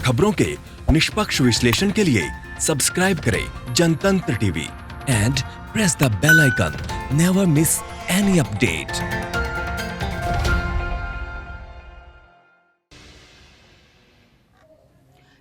खबरों के निष्पक्ष विश्लेषण के लिए सब्सक्राइब करें Jantantra TV and press the bell icon. Never miss any update.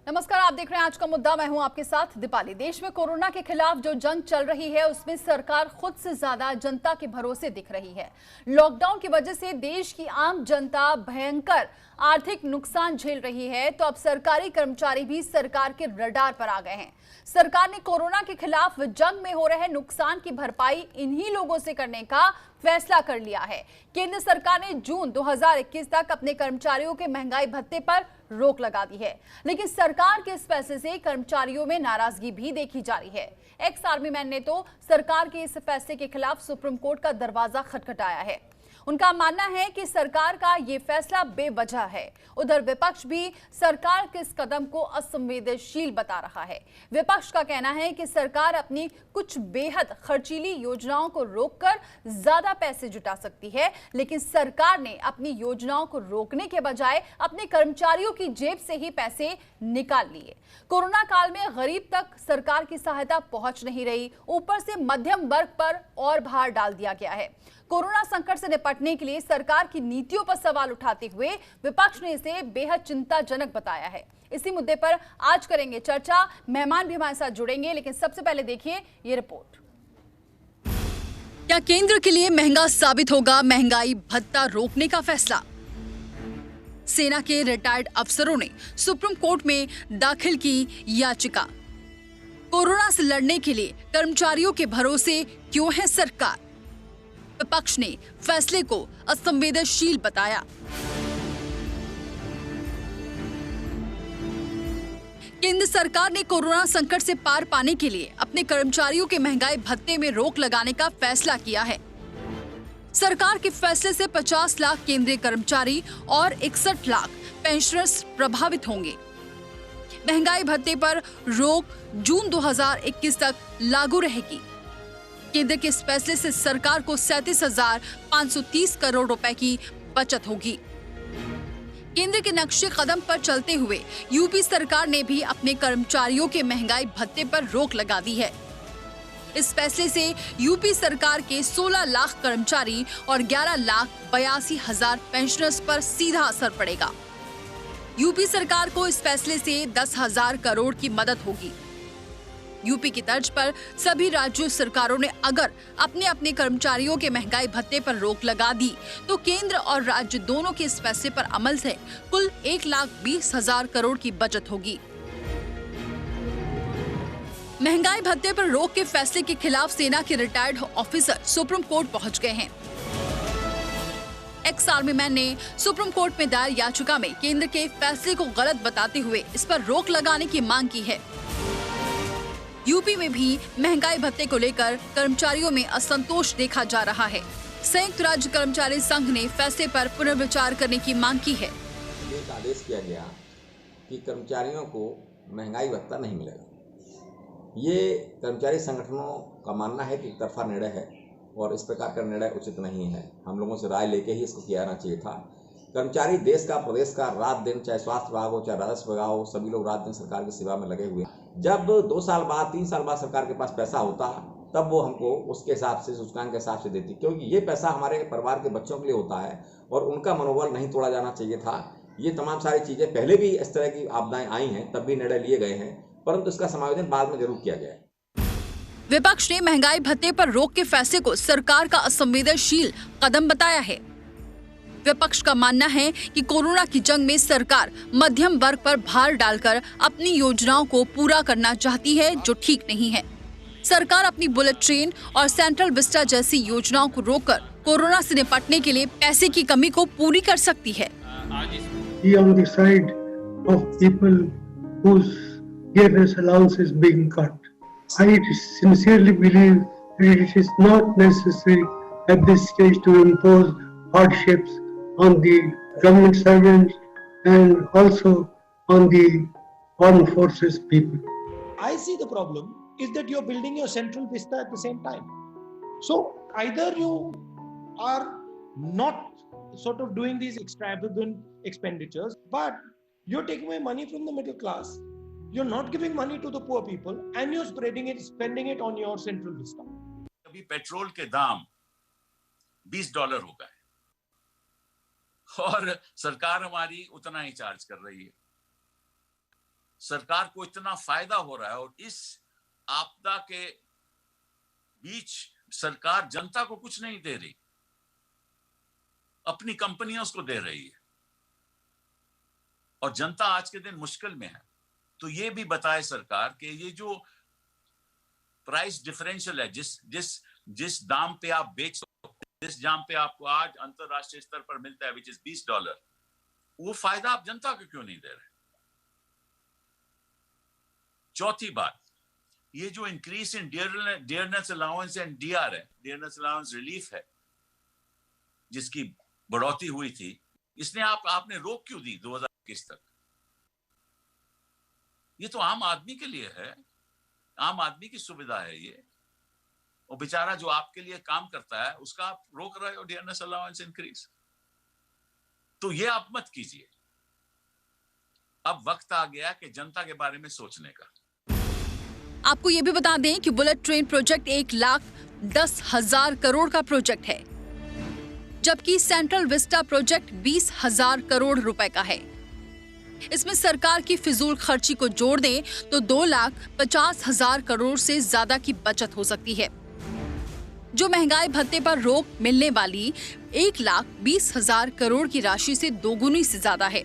नमस्कार, आप देख रहे हैं आज का मुद्दा। मैं हूं आपके साथ दीपाली। देश में कोरोना के खिलाफ जो जंग चल रही है उसमें सरकार खुद से ज्यादा जनता के भरोसे दिख रही है। लॉकडाउन की वजह से देश की आम जनता भयंकर आर्थिक नुकसान झेल रही है, तो अब सरकारी कर्मचारी भी सरकार के रडार पर आ गए हैं। सरकार ने कोरोना के खिलाफ जंग में हो रहे नुकसान की भरपाई इन्हीं लोगों से करने का फैसला कर लिया है। केंद्र सरकार ने जून 2021 तक अपने कर्मचारियों के महंगाई भत्ते पर रोक लगा दी है, लेकिन सरकार के इस फैसले से कर्मचारियों में नाराजगी भी देखी जा रही है। एक्स आर्मी मैन ने तो सरकार के इस फैसले के खिलाफ सुप्रीम कोर्ट का दरवाजा खटखटाया है। उनका मानना है कि सरकार का ये फैसला बेवजह है। उधर विपक्ष भी सरकार के इस कदम को असंवेदनशील बता रहा है। विपक्ष का कहना है कि सरकार अपनी कुछ बेहद खर्चीली योजनाओं को रोककर ज्यादा पैसे जुटा सकती है, लेकिन सरकार ने अपनी योजनाओं को रोकने के बजाय अपने कर्मचारियों की जेब से ही पैसे निकाल लिए। कोरोना काल में गरीब तक सरकार की सहायता पहुंच नहीं रही, ऊपर से मध्यम वर्ग पर और भार डाल दिया गया है। कोरोना संकट से निपटने के लिए सरकार की नीतियों पर सवाल उठाते हुए विपक्ष ने इसे बेहद चिंताजनक बताया है। इसी मुद्दे पर आज करेंगे चर्चा। मेहमान भी हमारे साथ जुड़ेंगे, लेकिन सबसे पहले देखिए ये रिपोर्ट। क्या केंद्र के लिए महंगा साबित होगा महंगाई भत्ता रोकने का फैसला? सेना के रिटायर्ड अफसरों ने सुप्रीम कोर्ट में दाखिल की याचिका। कोरोना से लड़ने के लिए कर्मचारियों के भरोसे क्यों है सरकार? विपक्ष ने फैसले को असंवेदनशील बताया। केंद्र सरकार ने कोरोना संकट से पार पाने के लिए अपने कर्मचारियों के महंगाई भत्ते में रोक लगाने का फैसला किया है। सरकार के फैसले से 50 लाख केंद्रीय कर्मचारी और 61 लाख पेंशनर्स प्रभावित होंगे। महंगाई भत्ते पर रोक जून 2021 तक लागू रहेगी। केंद्र के इस फैसले से सरकार को 37,530 करोड़ रुपए की बचत होगी। केंद्र के नक्शे कदम पर चलते हुए यूपी सरकार ने भी अपने कर्मचारियों के महंगाई भत्ते पर रोक लगा दी है। इस फैसले से यूपी सरकार के 16 लाख कर्मचारी और 11,82,000 पेंशनर्स पर सीधा असर पड़ेगा। यूपी सरकार को इस फैसले से 10,000 करोड़ की मदद होगी। यूपी की तर्ज पर सभी राज्यों सरकारों ने अगर अपने अपने कर्मचारियों के महंगाई भत्ते पर रोक लगा दी, तो केंद्र और राज्य दोनों के इस फैसले पर अमल से कुल 1,20,000 करोड़ की बचत होगी। महंगाई भत्ते पर रोक के फैसले के खिलाफ सेना के रिटायर्ड ऑफिसर सुप्रीम कोर्ट पहुंच गए हैं। एक्स आर्मी मैन ने सुप्रीम कोर्ट में दायर याचिका में केंद्र के फैसले को गलत बताते हुए इस पर रोक लगाने की मांग की है। यूपी में भी महंगाई भत्ते को लेकर कर्मचारियों में असंतोष देखा जा रहा है। संयुक्त राज्य कर्मचारी संघ ने फैसले पर पुनर्विचार करने की मांग की है। एक आदेश किया गया कि कर्मचारियों को महंगाई भत्ता नहीं मिलेगा। ये कर्मचारी संगठनों का मानना है कि एक तरफा निर्णय है और इस प्रकार का निर्णय उचित नहीं है। हम लोगों से राय लेके ही इसको किया जाना चाहिए था। कर्मचारी देश का, प्रदेश का, रात दिन, चाहे स्वास्थ्य विभाग हो, चाहे राजस्व विभाग हो, सभी लोग रात दिन सरकार की सेवा में लगे हुए। जब 2 साल बाद, 3 साल बाद सरकार के पास पैसा होता, तब वो हमको उसके हिसाब से, सूचकांक के हिसाब से देती, क्योंकि ये पैसा हमारे परिवार के बच्चों के लिए होता है और उनका मनोबल नहीं तोड़ा जाना चाहिए था। ये तमाम सारी चीजें पहले भी इस तरह की आपदाएं आई हैं, तब भी निर्णय लिए गए हैं, परंतु इसका समायोजन बाद में जरूर किया गया है। विपक्ष ने महंगाई भत्ते पर रोक के फैसले को सरकार का असंवेदनशील कदम बताया है। विपक्ष का मानना है कि कोरोना की जंग में सरकार मध्यम वर्ग पर भार डालकर अपनी योजनाओं को पूरा करना चाहती है, जो ठीक नहीं है। सरकार अपनी बुलेट ट्रेन और सेंट्रल विस्टा जैसी योजनाओं को रोककर कोरोना से निपटने के लिए पैसे की कमी को पूरी कर सकती है। On the side of people whose year's allowance is being cut. I sincerely believe that it is not necessary at this stage to impose hardships on the government servants and also on the armed forces people. I see the problem is that you're building your central vista at the same time. So either you are not sort of doing these extravagant expenditures, but You're taking away money from the middle class. You're not giving money to the poor people, and you're spending it on your central vista. अभी petrol के दाम $20 हो गए और सरकार हमारी उतना ही charge कर रही है। सरकार को इतना फायदा हो रहा है और इस आपदा के बीच सरकार जनता को कुछ नहीं दे रही, अपनी कंपनियों को दे रही है और जनता आज के दिन मुश्किल में है। तो ये भी बताए सरकार कि ये जो प्राइस डिफरेंशियल है, जिस दाम पे आप बेच, जिस दाम पे आपको आज अंतरराष्ट्रीय स्तर पर मिलता है, विच इज $20, वो फायदा आप जनता को क्यों नहीं दे रहे? चौथी बात, ये जो increase in dearness allowance and DR है, डियरनेस अलाउंस रिलीफ है, जिसकी बढ़ोतरी हुई थी, इसने आपने रोक क्यों दी 2021 तक? ये तो आम आदमी के लिए है, आम आदमी की सुविधा है ये, और बेचारा जो आपके लिए काम करता है उसका आप रोक रहे हो डियरनेस अलाउंस इंक्रीज। तो ये आप मत कीजिए। अब वक्त आ गया कि जनता के बारे में सोचने का। आपको ये भी बता दें कि बुलेट ट्रेन प्रोजेक्ट 1,10,000 करोड़ का प्रोजेक्ट है, जबकि सेंट्रल विस्टा प्रोजेक्ट 20,000 करोड़ रुपए का है। इसमें सरकार की फिजूल खर्ची को जोड़ दें तो 2,50,000 करोड़ से ज्यादा की बचत हो सकती है, जो महंगाई भत्ते पर रोक मिलने वाली 1,20,000 करोड़ की राशि से दोगुनी से ज्यादा है।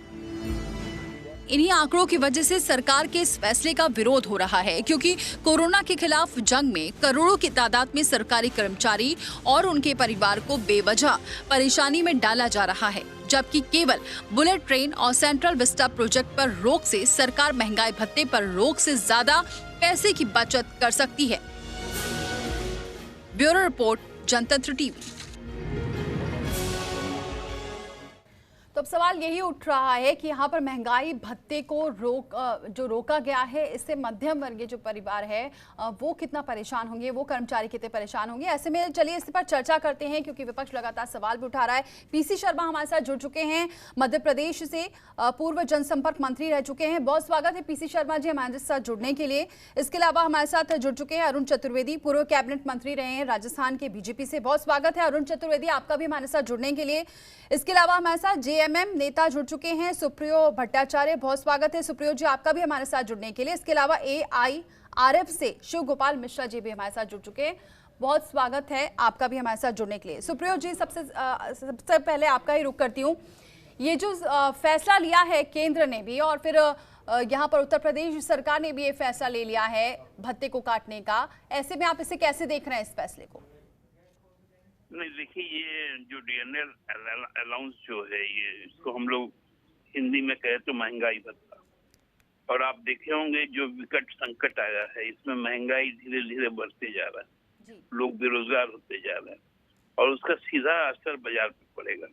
इन्हीं आंकड़ों की वजह से सरकार के इस फैसले का विरोध हो रहा है, क्योंकि कोरोना के खिलाफ जंग में करोड़ों की तादाद में सरकारी कर्मचारी और उनके परिवार को बेवजह परेशानी में डाला जा रहा है, जबकि केवल बुलेट ट्रेन और सेंट्रल विस्टा प्रोजेक्ट पर रोक से सरकार महंगाई भत्ते पर रोक से ज्यादा पैसे की बचत कर सकती है। ब्यूरो रिपोर्ट, जनतंत्र टीवी। तो अब सवाल यही उठ रहा है कि यहाँ पर महंगाई भत्ते को रोका गया है, इससे मध्यम वर्गीय जो परिवार है वो कितना परेशान होंगे, वो कर्मचारी कितने परेशान होंगे। ऐसे में चलिए इस पर चर्चा करते हैं, क्योंकि विपक्ष लगातार सवाल भी उठा रहा है। पीसी शर्मा हमारे साथ जुड़ चुके हैं, मध्य प्रदेश से पूर्व जनसंपर्क मंत्री रह चुके हैं। बहुत स्वागत है पीसी शर्मा जी हमारे साथ जुड़ने के लिए। इसके अलावा हमारे साथ जुड़ चुके हैं अरुण चतुर्वेदी, पूर्व कैबिनेट मंत्री रहे हैं राजस्थान के बीजेपी से। बहुत स्वागत है अरुण चतुर्वेदी, आपका भी हमारे साथ जुड़ने के लिए। इसके अलावा हमारे साथ जेएमएम नेता जुड़ चुके हैं सुप्रियो भट्टाचार्य। बहुत स्वागत है सुप्रियो जी, आपका भी हमारे साथ जुड़ने के लिए। इसके अलावा एआईआरएफ से शिव गोपाल मिश्रा जी भी हमारे साथ जुड़ चुके हैं। बहुत स्वागत है आपका भी हमारे साथ जुड़ने के लिए। सुप्रियो जी, सबसे पहले आपका ही रुख करती हूँ। ये जो फैसला लिया है केंद्र ने भी, और फिर यहाँ पर उत्तर प्रदेश सरकार ने भी ये फैसला ले लिया है भत्ते को काटने का, ऐसे में आप इसे कैसे देख रहे हैं इस फैसले को? नहीं, देखिए, ये जो डीएनएल अलाउंस जो है, ये इसको हम लोग हिंदी में कहे तो महंगाई भत्ता, और आप देखे होंगे जो विकट संकट आया है, इसमें महंगाई धीरे धीरे बढ़ते जा रहा है, लोग बेरोजगार होते जा रहे हैं, और उसका सीधा असर बाजार पे पड़ेगा।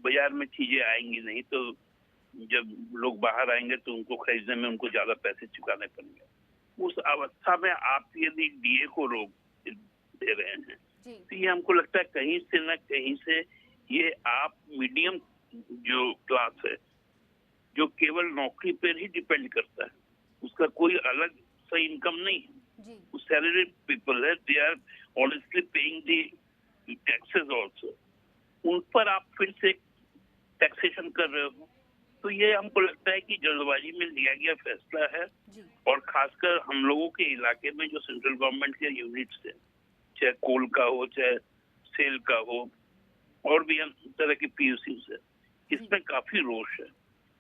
बाजार में चीजें आएंगी नहीं, तो जब लोग बाहर आएंगे तो उनको खरीदने में उनको ज्यादा पैसे चुकाने पड़ेंगे। उस अवस्था में आप यदि डीए को रोक दे रहे हैं तो ये हमको लगता है कहीं से न कहीं से ये आप मीडियम जो क्लास है, जो केवल नौकरी पर ही डिपेंड करता है, उसका कोई अलग सा इनकम नहीं है, वो सैलरीड पीपल है, they are honestly paying the taxes also, उन पर आप फिर से टैक्सेशन कर रहे हो। तो ये हमको लगता है कि जल्दबाजी में लिया गया फैसला है, और खासकर हम लोगों के इलाके में जो सेंट्रल गवर्नमेंट के यूनिट्स है, चाहे कोल का हो, चाहे सेल का हो, और भी तरह की पीयूसी है, इसमें काफी रोष है।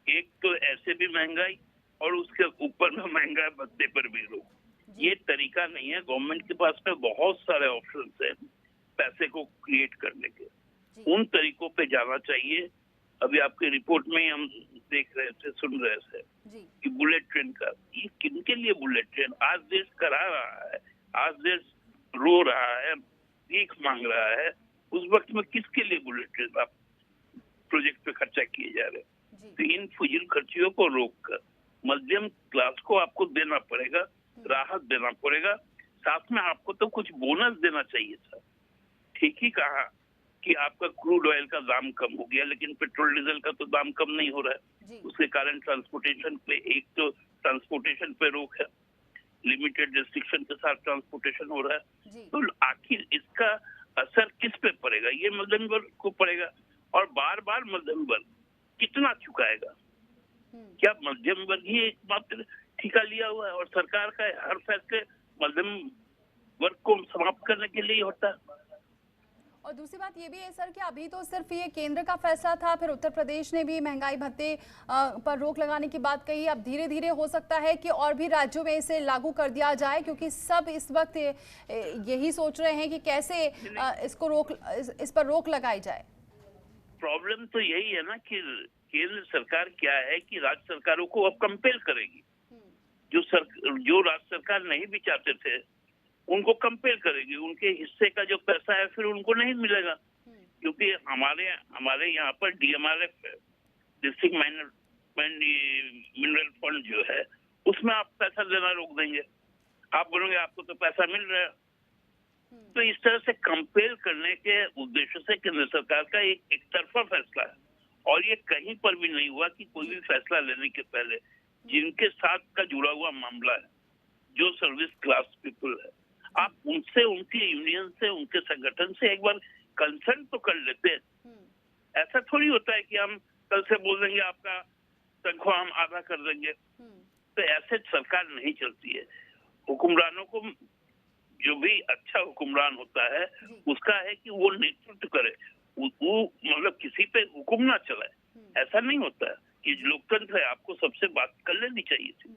एक तो ऐसे भी महंगाई, और उसके ऊपर में महंगाई भत्ते पर भी रोक। ये तरीका नहीं है। गवर्नमेंट के पास में बहुत सारे ऑप्शन है पैसे को क्रिएट करने के, उन तरीकों पे जाना चाहिए। अभी आपकी रिपोर्ट में हम देख रहे थे, सुन रहे थे कि बुलेट ट्रेन का, ये किनके लिए बुलेट ट्रेन? आज देश करा रहा है, आज देश रो रहा है, भीख मांग रहा है, उस वक्त में किसके लिए बुलेट ट्रेन आप प्रोजेक्ट पे खर्चा किए जा रहे हैं? तो इन फुजिल खर्चियों को रोककर मध्यम क्लास को आपको देना पड़ेगा, राहत देना पड़ेगा, साथ में आपको तो कुछ बोनस देना चाहिए था। ठीक ही कहा कि आपका क्रूड ऑयल का दाम कम हो गया, लेकिन पेट्रोल डीजल का तो दाम कम नहीं हो रहा है। उसके कारण ट्रांसपोर्टेशन पे, एक तो ट्रांसपोर्टेशन पे रोक है, लिमिटेड रिस्ट्रिक्शन के साथ ट्रांसपोर्टेशन हो रहा है। तो आखिर इसका असर किस पे पड़ेगा? ये मध्यम वर्ग को पड़ेगा। और बार बार मध्यम वर्ग कितना चुकाएगा? क्या मध्यम वर्ग ही एकमात्र ठिका लिया हुआ है? और सरकार का हर फैसले मध्यम वर्ग को समाप्त करने के लिए होता है। और दूसरी बात ये भी है सर कि अभी तो सिर्फ ये केंद्र का फैसला था, फिर उत्तर प्रदेश ने भी महंगाई भत्ते पर रोक लगाने की बात कही। अब धीरे धीरे हो सकता है कि और भी राज्यों में इसे लागू कर दिया जाए, क्योंकि सब इस वक्त यही सोच रहे हैं कि कैसे इस पर रोक लगाई जाए। प्रॉब्लम तो यही है ना कि केंद्र सरकार क्या है कि राज्य सरकारों को अब कंपेल करेगी। जो राज्य सरकार नहीं भी चाहते थे उनको कंपेल करेगी। उनके हिस्से का जो पैसा है फिर उनको नहीं मिलेगा, क्योंकि हमारे यहाँ पर DMRF है, डिस्ट्रिक्ट मिनरल फंड जो है, उसमें आप पैसा देना रोक देंगे। आप बोलोगे आपको तो पैसा मिल रहा है। तो इस तरह से कंपेल करने के उद्देश्य से केंद्र सरकार का एक तरफा फैसला है। और ये कहीं पर भी नहीं हुआ कि कोई भी फैसला लेने के पहले जिनके साथ का जुड़ा हुआ मामला है, जो सर्विस क्लास पीपल है, आप उनसे, उनकी यूनियन से, उनके संगठन से एक बार कंसल्ट तो कर लेते हैं। ऐसा थोड़ी होता है कि हम कल से बोल देंगे आपका तनख्वाह हम आधा कर देंगे। तो ऐसे सरकार नहीं चलती है। हुक्मरानों को, जो भी अच्छा हुक्मरान होता है उसका है कि वो नेतृत्व करे, वो मतलब किसी पे हुक्म ना चलाए। ऐसा नहीं होता है कि लोकतंत्र है, आपको सबसे बात कर लेनी चाहिए थी।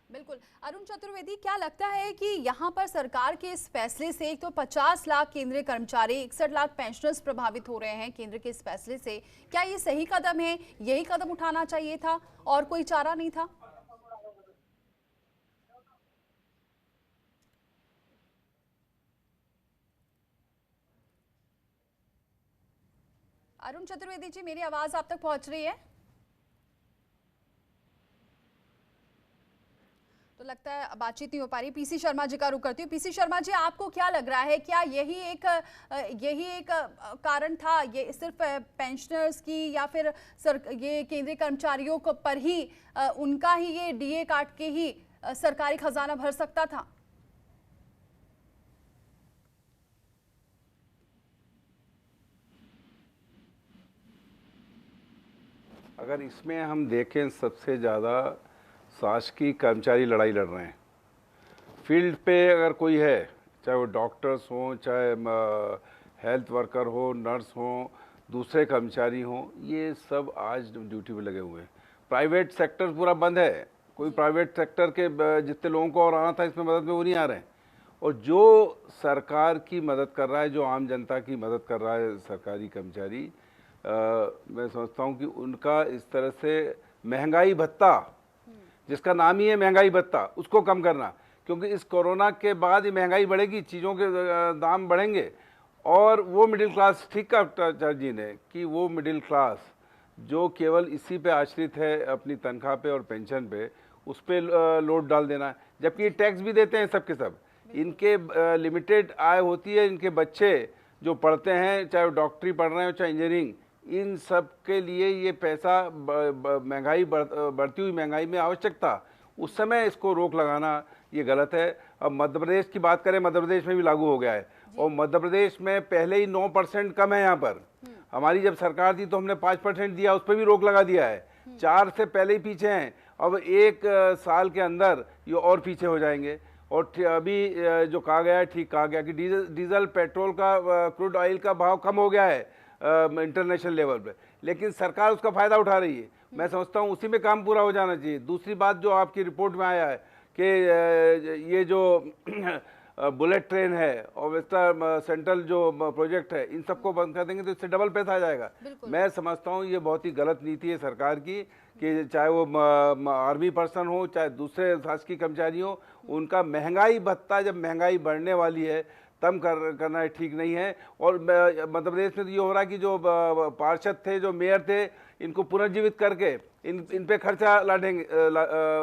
बिल्कुल। अरुण चतुर्वेदी, क्या लगता है कि यहाँ पर सरकार के इस फैसले से, एक तो 50 लाख केंद्रीय कर्मचारी, 61 लाख पेंशनर्स प्रभावित हो रहे हैं केंद्र के इस फैसले से, क्या ये सही कदम है? यही कदम उठाना चाहिए था और कोई चारा नहीं था? अरुण चतुर्वेदी जी, मेरी आवाज आप तक पहुंच रही है? तो लगता है बातचीत नहीं हो पा रही। पीसी शर्मा जी का रुख करती हूँ। पीसी शर्मा जी, आपको क्या लग रहा है, क्या यही एक कारण था, ये सिर्फ पेंशनर्स की या फिर ये केंद्रीय कर्मचारियों को पर ही उनका ही ये DA काट के ही सरकारी खजाना भर सकता था? अगर इसमें हम देखें, सबसे ज़्यादा शासकीय कर्मचारी लड़ाई लड़ रहे हैं। फील्ड पे अगर कोई है, चाहे वो डॉक्टर्स हों, चाहे हेल्थ वर्कर हो, नर्स हों, दूसरे कर्मचारी हों, ये सब आज ड्यूटी पे लगे हुए हैं। प्राइवेट सेक्टर पूरा बंद है। कोई प्राइवेट सेक्टर के जितने लोगों को और आना था इसमें मदद में, वो नहीं आ रहे हैं। और जो सरकार की मदद कर रहा है, जो आम जनता की मदद कर रहा है सरकारी कर्मचारी, मैं समझता हूँ कि उनका इस तरह से महंगाई भत्ता, जिसका नाम ही है महंगाई भत्ता, उसको कम करना, क्योंकि इस कोरोना के बाद ही महंगाई बढ़ेगी, चीज़ों के दाम बढ़ेंगे। और वो मिडिल क्लास, ठीक कहा चार जी ने कि वो मिडिल क्लास जो केवल इसी पे आश्रित है, अपनी तनख्वाह पे और पेंशन पे, उस पर लोड डाल देना है। जबकि ये टैक्स भी देते हैं सब के सब, इनके लिमिटेड आय होती है। इनके बच्चे जो पढ़ते हैं, चाहे वो डॉक्टरी पढ़ रहे हो चाहे इंजीनियरिंग, इन सब के लिए ये पैसा महंगाई बढ़ती हुई महंगाई में आवश्यक था। उस समय इसको रोक लगाना ये गलत है। अब मध्य प्रदेश की बात करें, मध्य प्रदेश में भी लागू हो गया है और मध्य प्रदेश में पहले ही 9% कम है। यहाँ पर हमारी जब सरकार थी तो हमने 5% दिया, उस पर भी रोक लगा दिया है। 4 से पहले ही पीछे हैं, अब 1 साल के अंदर ये और पीछे हो जाएंगे। और अभी जो कहा गया है, ठीक कहा गया कि डीजल पेट्रोल का, क्रूड ऑयल का भाव कम हो गया है इंटरनेशनल लेवल पे, लेकिन सरकार उसका फ़ायदा उठा रही है। मैं समझता हूँ उसी में काम पूरा हो जाना चाहिए। दूसरी बात जो आपकी रिपोर्ट में आया है कि ये जो बुलेट ट्रेन है और वेस्टर्न सेंट्रल जो प्रोजेक्ट है, इन सबको बंद कर देंगे तो इससे डबल पैसा आ जाएगा। मैं समझता हूँ ये बहुत ही गलत नीति है सरकार की, कि चाहे वो आर्मी पर्सन हो चाहे दूसरे शासकीय कर्मचारी हो, उनका महंगाई भत्ता जब महंगाई बढ़ने वाली है तब करना ठीक नहीं है। और मध्य प्रदेश में तो ये हो रहा है कि जो पार्षद थे, जो मेयर थे, इनको पुनर्जीवित करके इन पे खर्चा लादेंगे,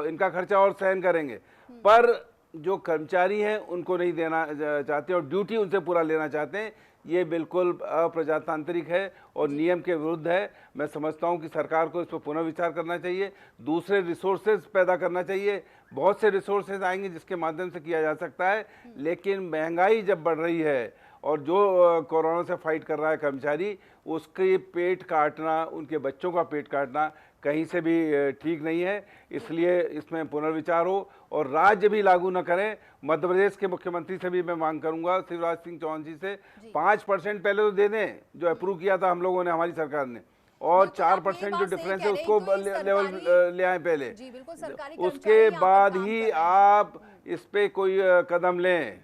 इनका खर्चा और सहन करेंगे, पर जो कर्मचारी हैं उनको नहीं देना चाहते और ड्यूटी उनसे पूरा लेना चाहते हैं। ये बिल्कुल अप्रजातांत्रिक है और नियम के विरुद्ध है। मैं समझता हूँ कि सरकार को इस पर पुनर्विचार करना चाहिए, दूसरे रिसोर्सेज पैदा करना चाहिए। बहुत से रिसोर्सेज आएंगे जिसके माध्यम से किया जा सकता है, लेकिन महंगाई जब बढ़ रही है और जो कोरोना से फाइट कर रहा है कर्मचारी, उसके पेट काटना, उनके बच्चों का पेट काटना कहीं से भी ठीक नहीं है। इसलिए इसमें पुनर्विचार हो और राज्य भी लागू न करें। मध्य प्रदेश के मुख्यमंत्री से भी मैं मांग करूंगा, शिवराज सिंह चौहान जी से, 5% पहले तो दे दें जो अप्रूव किया था हम लोगों ने, हमारी सरकार ने, और 4% जो डिफरेंस है उसको लेवल ले आए पहले, उसके बाद ही आप इस पे कोई कदम लें।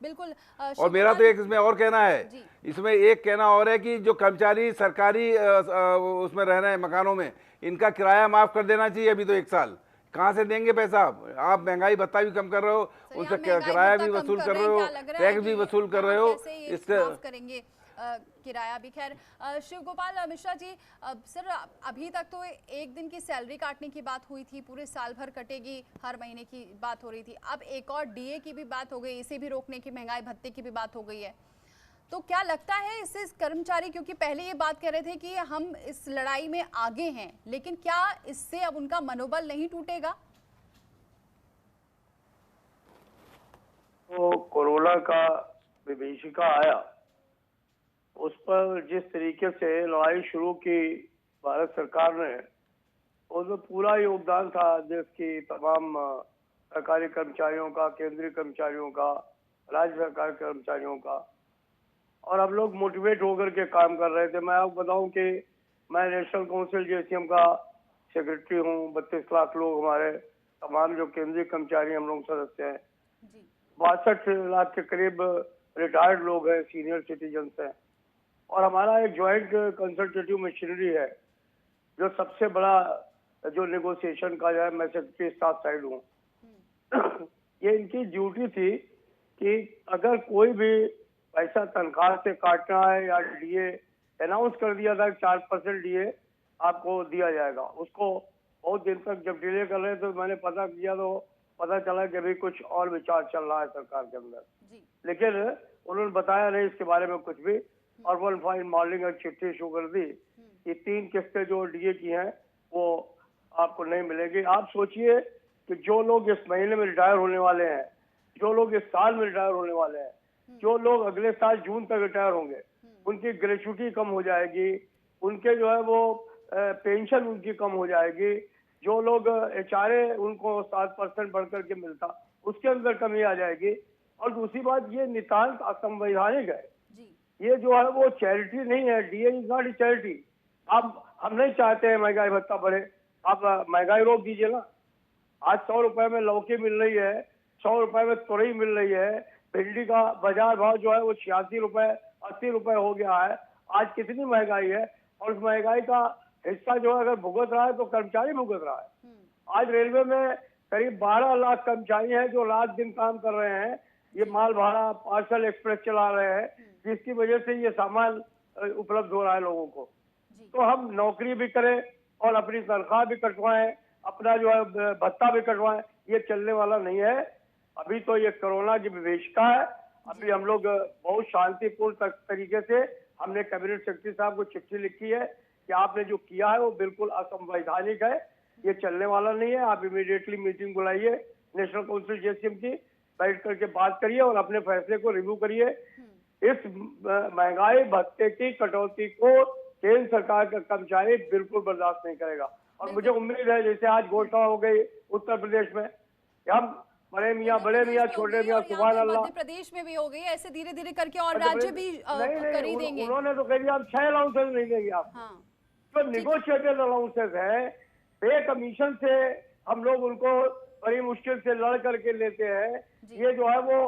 बिल्कुल। और मेरा तो एक इसमें और कहना है, इसमें एक कहना और है कि जो कर्मचारी सरकारी उसमें रह रहे हैं मकानों में, इनका किराया माफ कर देना चाहिए। अभी तो 1 साल कहाँ से देंगे पैसा? आप महंगाई भत्ता भी कम कर रहे हो, उनसे किराया भी वसूल कर रहे हो, टैक्स भी वसूल कर रहे हो, इससे करेंगे किराया भी। खैर शिव गोपाल मिश्रा जी, सर अभी तक तो 1 दिन की सैलरी काटने की बात हुई थी, पूरे साल भर कटेगी, हर महीने की बात हो रही थी, अब एक और डीए की भी बात हो गई, इसे भी रोकने की, महंगाई भत्ते की भी बात हो गई है। तो क्या लगता है इससे कर्मचारी, क्योंकि पहले ये बात कह रहे थे कि हम इस लड़ाई में आगे हैं, लेकिन क्या इससे अब उनका मनोबल नहीं टूटेगा? तो कोरोना का विभीषिका आया, उस पर जिस तरीके से लड़ाई शुरू की भारत सरकार ने, उसमें पूरा योगदान था देश की तमाम सरकारी कर्मचारियों का, केंद्रीय कर्मचारियों का, राज्य सरकार कर्मचारियों का, और हम लोग मोटिवेट होकर के काम कर रहे थे। मैं आपको बताऊं कि मैं नेशनल काउंसिल जेसीएम का सेक्रेटरी हूं। 32 लाख लोग हमारे तमाम जो केंद्रीय कर्मचारी हम लोग सदस्य हैं, 62 लाख के करीब रिटायर्ड लोग हैं, सीनियर सिटीजन हैं, और हमारा एक ज्वाइंट कंसल्टेटिव मशीनरी है जो सबसे बड़ा जो नेगोशिएशन का जो है, मैं सेक्रेटरी स्टाफ साइड हूँ। ये इनकी ड्यूटी थी कि अगर कोई भी पैसा तनख्वाह से काटना है या डीए अनाउंस कर दिया था 4% डीए आपको दिया जाएगा, उसको बहुत दिन तक जब डिले कर रहे तो मैंने पता किया तो पता चला कि अभी कुछ और विचार चल रहा है सरकार के अंदर, लेकिन उन्होंने बताया नहीं इसके बारे में कुछ भी। और वन फाइन मॉर्निंग एक चिट्ठी इशू कर दी कि 3 किस्तें जो डीए की हैं वो आपको नहीं मिलेगी। आप सोचिए कि जो लोग इस महीने में रिटायर होने वाले हैं, जो लोग इस साल में रिटायर होने वाले हैं, जो लोग अगले साल जून तक रिटायर होंगे, उनकी ग्रेच्युटी कम हो जाएगी, उनके जो है वो पेंशन उनकी कम हो जाएगी, जो लोग एचआरए उनको 7% बढ़ करके मिलता उसके अंदर कमी आ जाएगी। और दूसरी बात, ये नितांत असंवैधानिक है। ये जो है वो चैरिटी नहीं है, DA is not a charity. अब हम नहीं चाहते हैं महंगाई भत्ता बढ़े, आप महंगाई रोक दीजिए ना। आज 100 रुपए में लौकी मिल रही है, 100 रुपए में तुरई मिल रही है, भिंडी का बाजार भाव जो है वो 86 रुपए 80 रुपए हो गया है। आज कितनी महंगाई है, और उस महंगाई का हिस्सा जो है अगर भुगत रहा है तो कर्मचारी भुगत रहा है। आज रेलवे में करीब 12 लाख कर्मचारी हैं जो रात दिन काम कर रहे हैं, ये माल भाड़ा पार्सल एक्सप्रेस चला रहे हैं, जिसकी वजह से ये सामान उपलब्ध हो रहा है लोगों को। तो हम नौकरी भी करें और अपनी तनख्वाह भी कटवाएं, अपना जो है भत्ता भी कटवाएं, ये चलने वाला नहीं है। अभी तो ये कोरोना की विभीषिका है। अभी हम लोग बहुत शांतिपूर्ण तरीके से हमने कैबिनेट सेक्रेटरी साहब को चिट्ठी लिखी है कि आपने जो किया है वो बिल्कुल असंवैधानिक है, ये चलने वाला नहीं है। आप इमीडिएटली मीटिंग बुलाइए नेशनल काउंसिल जेसीएम की, बैठ करके बात करिए और अपने फैसले को रिव्यू करिए। इस महंगाई भत्ते की कटौती को केंद्र सरकार का कर्मचारी बिल्कुल बर्दाश्त नहीं करेगा। और मुझे उम्मीद है जैसे आज घोषणा हो गई उत्तर प्रदेश में, हम बड़े मियाँ छोटे मियाँ सुभान अल्लाह, मध्य प्रदेश में भी हो गई, ऐसे धीरे धीरे करके और राज्य भी कर ही देंगे। उन्होंने तो कह दिया आप 6 अलाउंसेस नहीं देंगे आप। तो निगोशिएटेड अलाउंसेस है, पे कमीशन से हम लोग उनको बड़ी मुश्किल से लड़ करके लेते हैं। ये जो है वो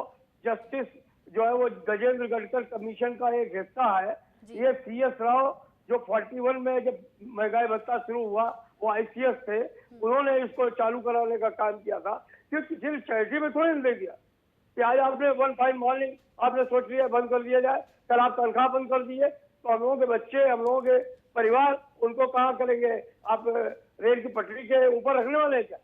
जस्टिस जो है वो गजेंद्र गडकर कमीशन का एक हिस्सा है। ये CS राव जो 41 में जब महंगाई भत्ता शुरू हुआ वो ICS थे, उन्होंने इसको चालू कराने का काम किया था। फिर किसी चैरिटी में थोड़ी दे दिया कि आज आपने वन फाइन मॉर्निंग आपने सोच लिया बंद कर दिया जाए, कल आप तनख्वाह बंद कर दिए तो हम लोगों के बच्चे, हम लोगों के परिवार उनको कहाँ करेंगे? आप रेल की पटरी के ऊपर रखने वाले हैं क्या?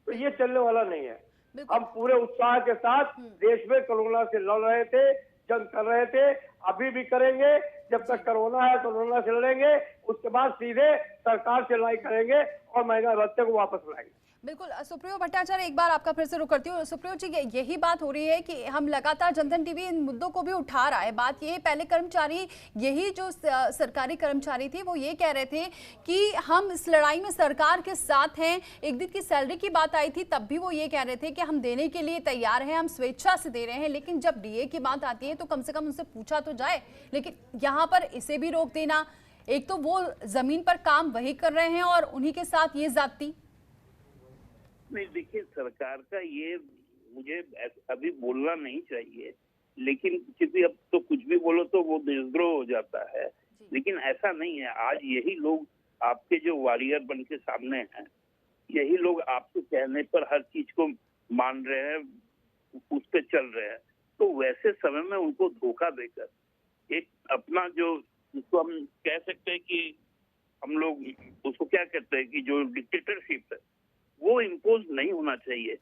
तो ये चलने वाला नहीं है। हम पूरे उत्साह के साथ देश में कोरोना से लड़ रहे थे, जंग कर रहे थे, अभी भी करेंगे। जब तक कोरोना है कोरोना से लड़ेंगे, उसके बाद सीधे सरकार से लड़ाई करेंगे और महंगाई भत्ते को वापस लाएंगे। बिल्कुल। सुप्रियो भट्टाचार्य, एक बार आपका फिर से रुक करती हूँ। सुप्रियो जी, यही बात हो रही है कि हम लगातार जनधन टीवी इन मुद्दों को भी उठा रहा है। बात ये, पहले कर्मचारी, यही जो सरकारी कर्मचारी थे वो ये कह रहे थे कि हम इस लड़ाई में सरकार के साथ हैं। एक दिन की सैलरी की बात आई थी, तब भी वो ये कह रहे थे कि हम देने के लिए तैयार हैं, हम स्वेच्छा से दे रहे हैं। लेकिन जब डीए की बात आती है तो कम से कम उनसे पूछा तो जाए। लेकिन यहाँ पर इसे भी रोक देना, एक तो वो जमीन पर काम वही कर रहे हैं और उन्हीं के साथ ये जाती। नहीं, देखिए, सरकार का ये मुझे अभी बोलना नहीं चाहिए, लेकिन क्योंकि अब तो कुछ भी बोलो तो वो देशद्रोह हो जाता है। लेकिन ऐसा नहीं है। आज यही लोग आपके जो वॉरियर बन के सामने हैं, यही लोग आपके कहने पर हर चीज को मान रहे हैं, उस पर चल रहे हैं। तो वैसे समय में उनको धोखा देकर एक अपना जो, जिसको हम कह सकते हैं कि हम लोग उसको क्या कहते हैं कि जो डिक्टेटरशिप है, वो इम्पोज नहीं होना चाहिए।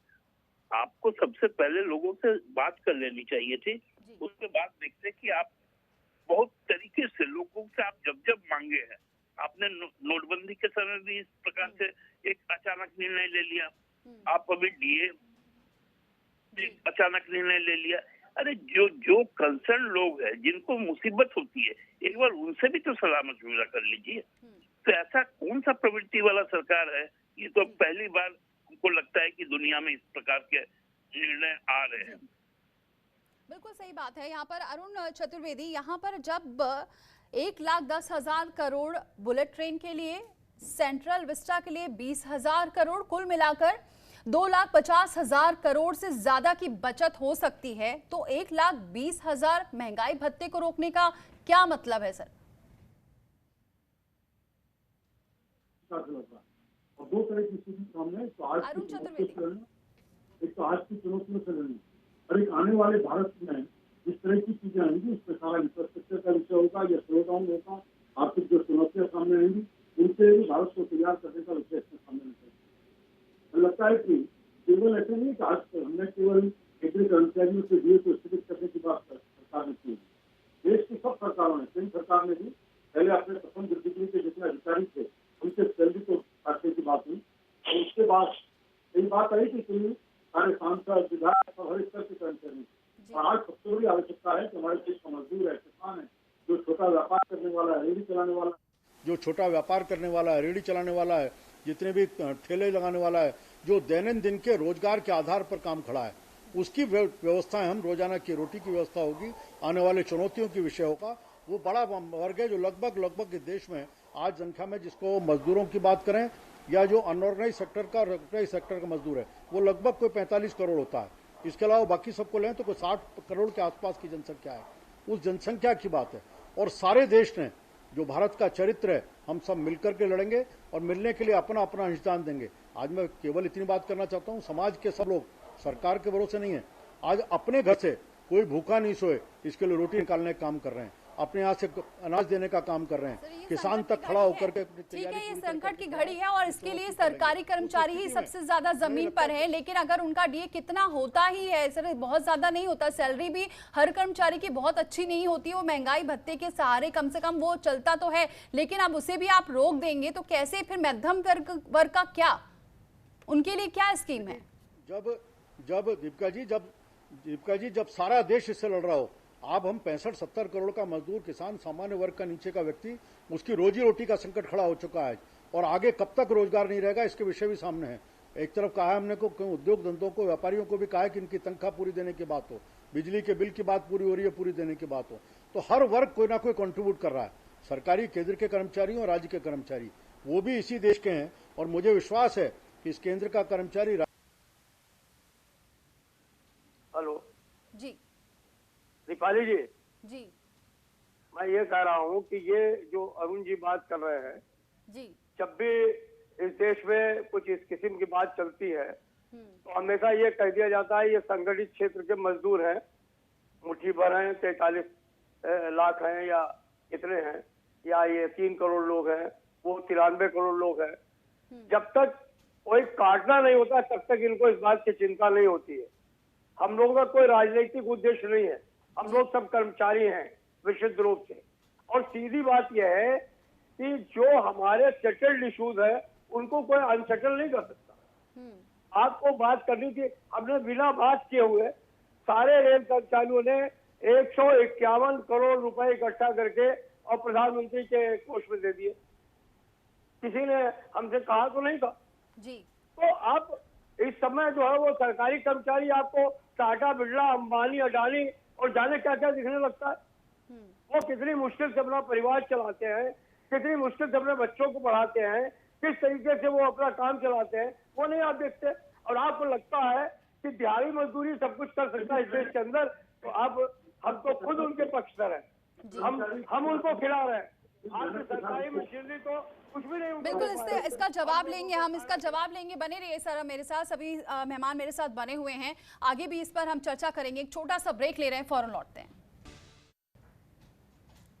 आपको सबसे पहले लोगों से बात कर लेनी चाहिए थी। उसके बाद देखते कि आप बहुत तरीके से लोगों से आप जब मांगे हैं, आपने नोटबंदी के समय भी इस प्रकार से एक अचानक निर्णय ले लिया, आप अभी डीए अचानक निर्णय ले लिया। अरे जो कंसर्न लोग हैं, जिनको मुसीबत होती है, एक बार उनसे भी तो सलाह मशवरा कर लीजिए। तो ऐसा कौन सा प्रवृत्ति वाला सरकार है? ये तो पहली बार हमको लगता है कि दुनिया में इस प्रकार के निर्णय आ रहे हैं। बिल्कुल सही बात है। यहाँ पर अरुण चतुर्वेदी, यहाँ पर जब 1,10,000 करोड़ बुलेट ट्रेन के लिए, सेंट्रल विस्टा के लिए 20,000 करोड़, कुल मिलाकर 2,50,000 करोड़ से ज्यादा की बचत हो सकती है, तो 1,20,000 महंगाई भत्ते को रोकने का क्या मतलब है सर? और दो तरह की स्थिति सामने, तो आज की चुनौतियों से लड़नी और एक आने वाले भारत में जिस तरह की चीजें आएंगी, उसमें सारा इंफ्रास्ट्रक्चर का विषय होगा या स्लो डाउन होगा, आर्थिक जो चुनौतियां सामने आएंगी उनसे भी भारत को तैयार करने का विषय इसमें सामने निकलेगा। मुझे लगता है कि केवल ऐसे नहीं कि आज हमने केवल केंद्रीय कर्मचारियों के लिए को स्थगित करने की बात सरकार ने की। देश की सब सरकारों ने, केंद्र सरकार ने भी पहले अपने प्रथम डिग्री के जितने अधिकारी थे उनके सैलरी को काटने की बात हुई, और उसके बाद यही बात आई कि सारे सांसद, विधायक और हर स्तर के कर्मचारी। और आज सबसे बड़ी आवश्यकता है कि हमारे देश का मजदूर है, किसान है, जो छोटा व्यापार करने वाला है, रेहड़ी चलाने वाला, जो छोटा व्यापार करने वाला है, रेहड़ी चलाने वाला है, जितने भी ठेले लगाने वाला है, जो दैनंदिन के रोजगार के आधार पर काम खड़ा है, उसकी व्यवस्थाएं, हम रोजाना की रोटी की व्यवस्था होगी, आने वाले चुनौतियों की विषय होगा। वो बड़ा वर्ग है जो लगभग देश में आज संख्या में, जिसको मजदूरों की बात करें या जो अनऑर्गेनाइज सेक्टर का, ऑर्गेनाइज सेक्टर का मजदूर है, वो लगभग कोई 45 करोड़ होता है। इसके अलावा बाकी सबको लें तो कोई 60 करोड़ के आसपास की जनसंख्या है। उस जनसंख्या की बात है, और सारे देश ने, जो भारत का चरित्र है, हम सब मिलकर के लड़ेंगे और मिलने के लिए अपना अपना अंशदान देंगे। आज मैं केवल इतनी बात करना चाहता हूं, समाज के सब लोग सरकार के भरोसे नहीं है, आज अपने घर से कोई भूखा नहीं सोए, इसके लिए रोटी निकालने का काम कर रहे हैं, अपने यहाँ से अनाज देने का काम कर रहे हैं, किसान तक खड़ा होकर के। ठीक है, ये संकट की घड़ी है और इसके लिए सरकारी कर्मचारी ही सबसे ज्यादा जमीन पर है। लेकिन अगर उनका डीए कितना होता ही है सर, बहुत ज्यादा नहीं होता, सैलरी भी हर कर्मचारी की बहुत अच्छी नहीं होती, वो महंगाई भत्ते के सहारे कम से कम वो चलता तो है, लेकिन अब उसे भी आप रोक देंगे तो कैसे? फिर मध्यम वर्ग का क्या, उनके लिए क्या स्कीम है? जब दीपिका जी जब सारा देश इससे लड़ रहा हो, अब हम 65-70 करोड़ का मजदूर, किसान, सामान्य वर्ग का नीचे का व्यक्ति, उसकी रोजी रोटी का संकट खड़ा हो चुका है, और आगे कब तक रोजगार नहीं रहेगा इसके विषय भी सामने है। एक तरफ कहा है हमने को, उद्योग धंधों को, व्यापारियों को भी कहा है कि इनकी तनख्वाह पूरी देने की बात हो, बिजली के बिल की बात पूरी हो रही है, पूरी देने की बात हो, तो हर वर्ग कोई ना कोई कंट्रीब्यूट कर रहा है, सरकारी, केंद्र के कर्मचारी और राज्य के कर्मचारी, वो भी इसी देश के हैं। और मुझे विश्वास है कि इस केंद्र का कर्मचारी। हेलो जी, दीपाली जी, मैं ये कह रहा हूँ कि ये जो अरुण जी बात कर रहे हैं जी, जब भी इस देश में कुछ इस किस्म की बात चलती है तो हमेशा ये कह दिया जाता है ये संगठित क्षेत्र के मजदूर हैं, मुट्ठी भर हैं, 43 लाख हैं या कितने हैं, या ये 3 करोड़ लोग हैं, वो 93 करोड़ लोग हैं। जब तक कोई काटना नहीं होता तब तक इनको इस बात की चिंता नहीं होती है। हम लोगों का कोई राजनीतिक उद्देश्य नहीं है, हम लोग सब कर्मचारी हैं विशुद्ध रूप से। और सीधी बात यह है कि जो हमारे सेटल्ड इश्यूज है उनको कोई अनसेटल नहीं कर सकता। आपको बात करनी थी, हमने बिना बात किए हुए सारे रेल कर्मचारियों ने 151 करोड़ रुपए इकट्ठा करके और प्रधानमंत्री के कोष में दे दिए। किसी ने हमसे कहा तो नहीं था जी। तो अब इस समय जो है वो सरकारी कर्मचारी आपको टाटा, बिरला, अंबानी, अडानी और जाने क्या क्या दिखने लगता है। वो कितनी मुश्किल से अपना परिवार चलाते हैं, कितनी मुश्किल से अपने बच्चों को पढ़ाते हैं, किस तरीके से वो अपना काम चलाते हैं, वो नहीं आप देखते। और आपको लगता है कि दिहाड़ी मजदूरी सब कुछ कर सकता है इस देश के अंदर, तो अब हम तो खुद उनके पक्षधर हैं, हम उनको खिला रहे हैं। आपकी सरकारी मशीनरी तो कुछ भी नहीं। बिल्कुल, इसका जवाब लेंगे हम, इसका जवाब लेंगे। बने रहिए सर मेरे साथ, सभी मेहमान मेरे साथ बने हुए हैं, आगे भी इस पर हम चर्चा करेंगे। एक छोटा सा ब्रेक ले रहे हैं, फौरन लौटते हैं।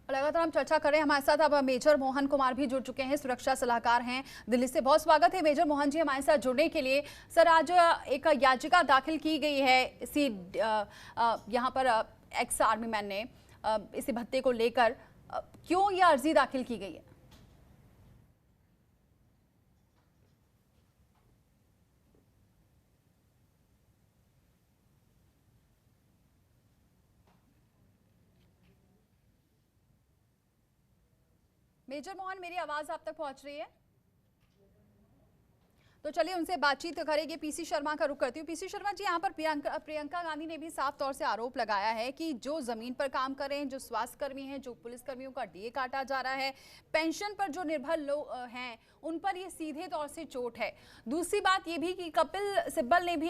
लगातार हम चर्चा कर रहे हैं, हमारे साथ अब मेजर मोहन कुमार भी जुड़ चुके हैं, सुरक्षा सलाहकार हैं दिल्ली से। बहुत स्वागत है मेजर मोहन जी हमारे साथ जुड़ने के लिए। सर, आज एक याचिका दाखिल की गई है इसी यहाँ पर एक्स आर्मी मैन ने इसी भत्ते को लेकर, क्यों यह अर्जी दाखिल की गई है? मेजर मोहन, मेरी आवाज आप तक पहुंच रही है? तो चलिए उनसे बातचीत करेंगे। पीसी शर्मा का रुख करती हूँ। पीसी शर्मा जी, यहाँ पर प्रियंका गांधी ने भी साफ तौर से आरोप लगाया है कि जो जमीन पर काम कर रहे हैं, जो स्वास्थ्य कर्मी हैं, जो पुलिसकर्मियों का डीए काटा जा रहा है, पेंशन पर जो निर्भर लोग हैं, उन पर ये सीधे तौर से चोट है। दूसरी बात ये भी कि कपिल सिब्बल ने भी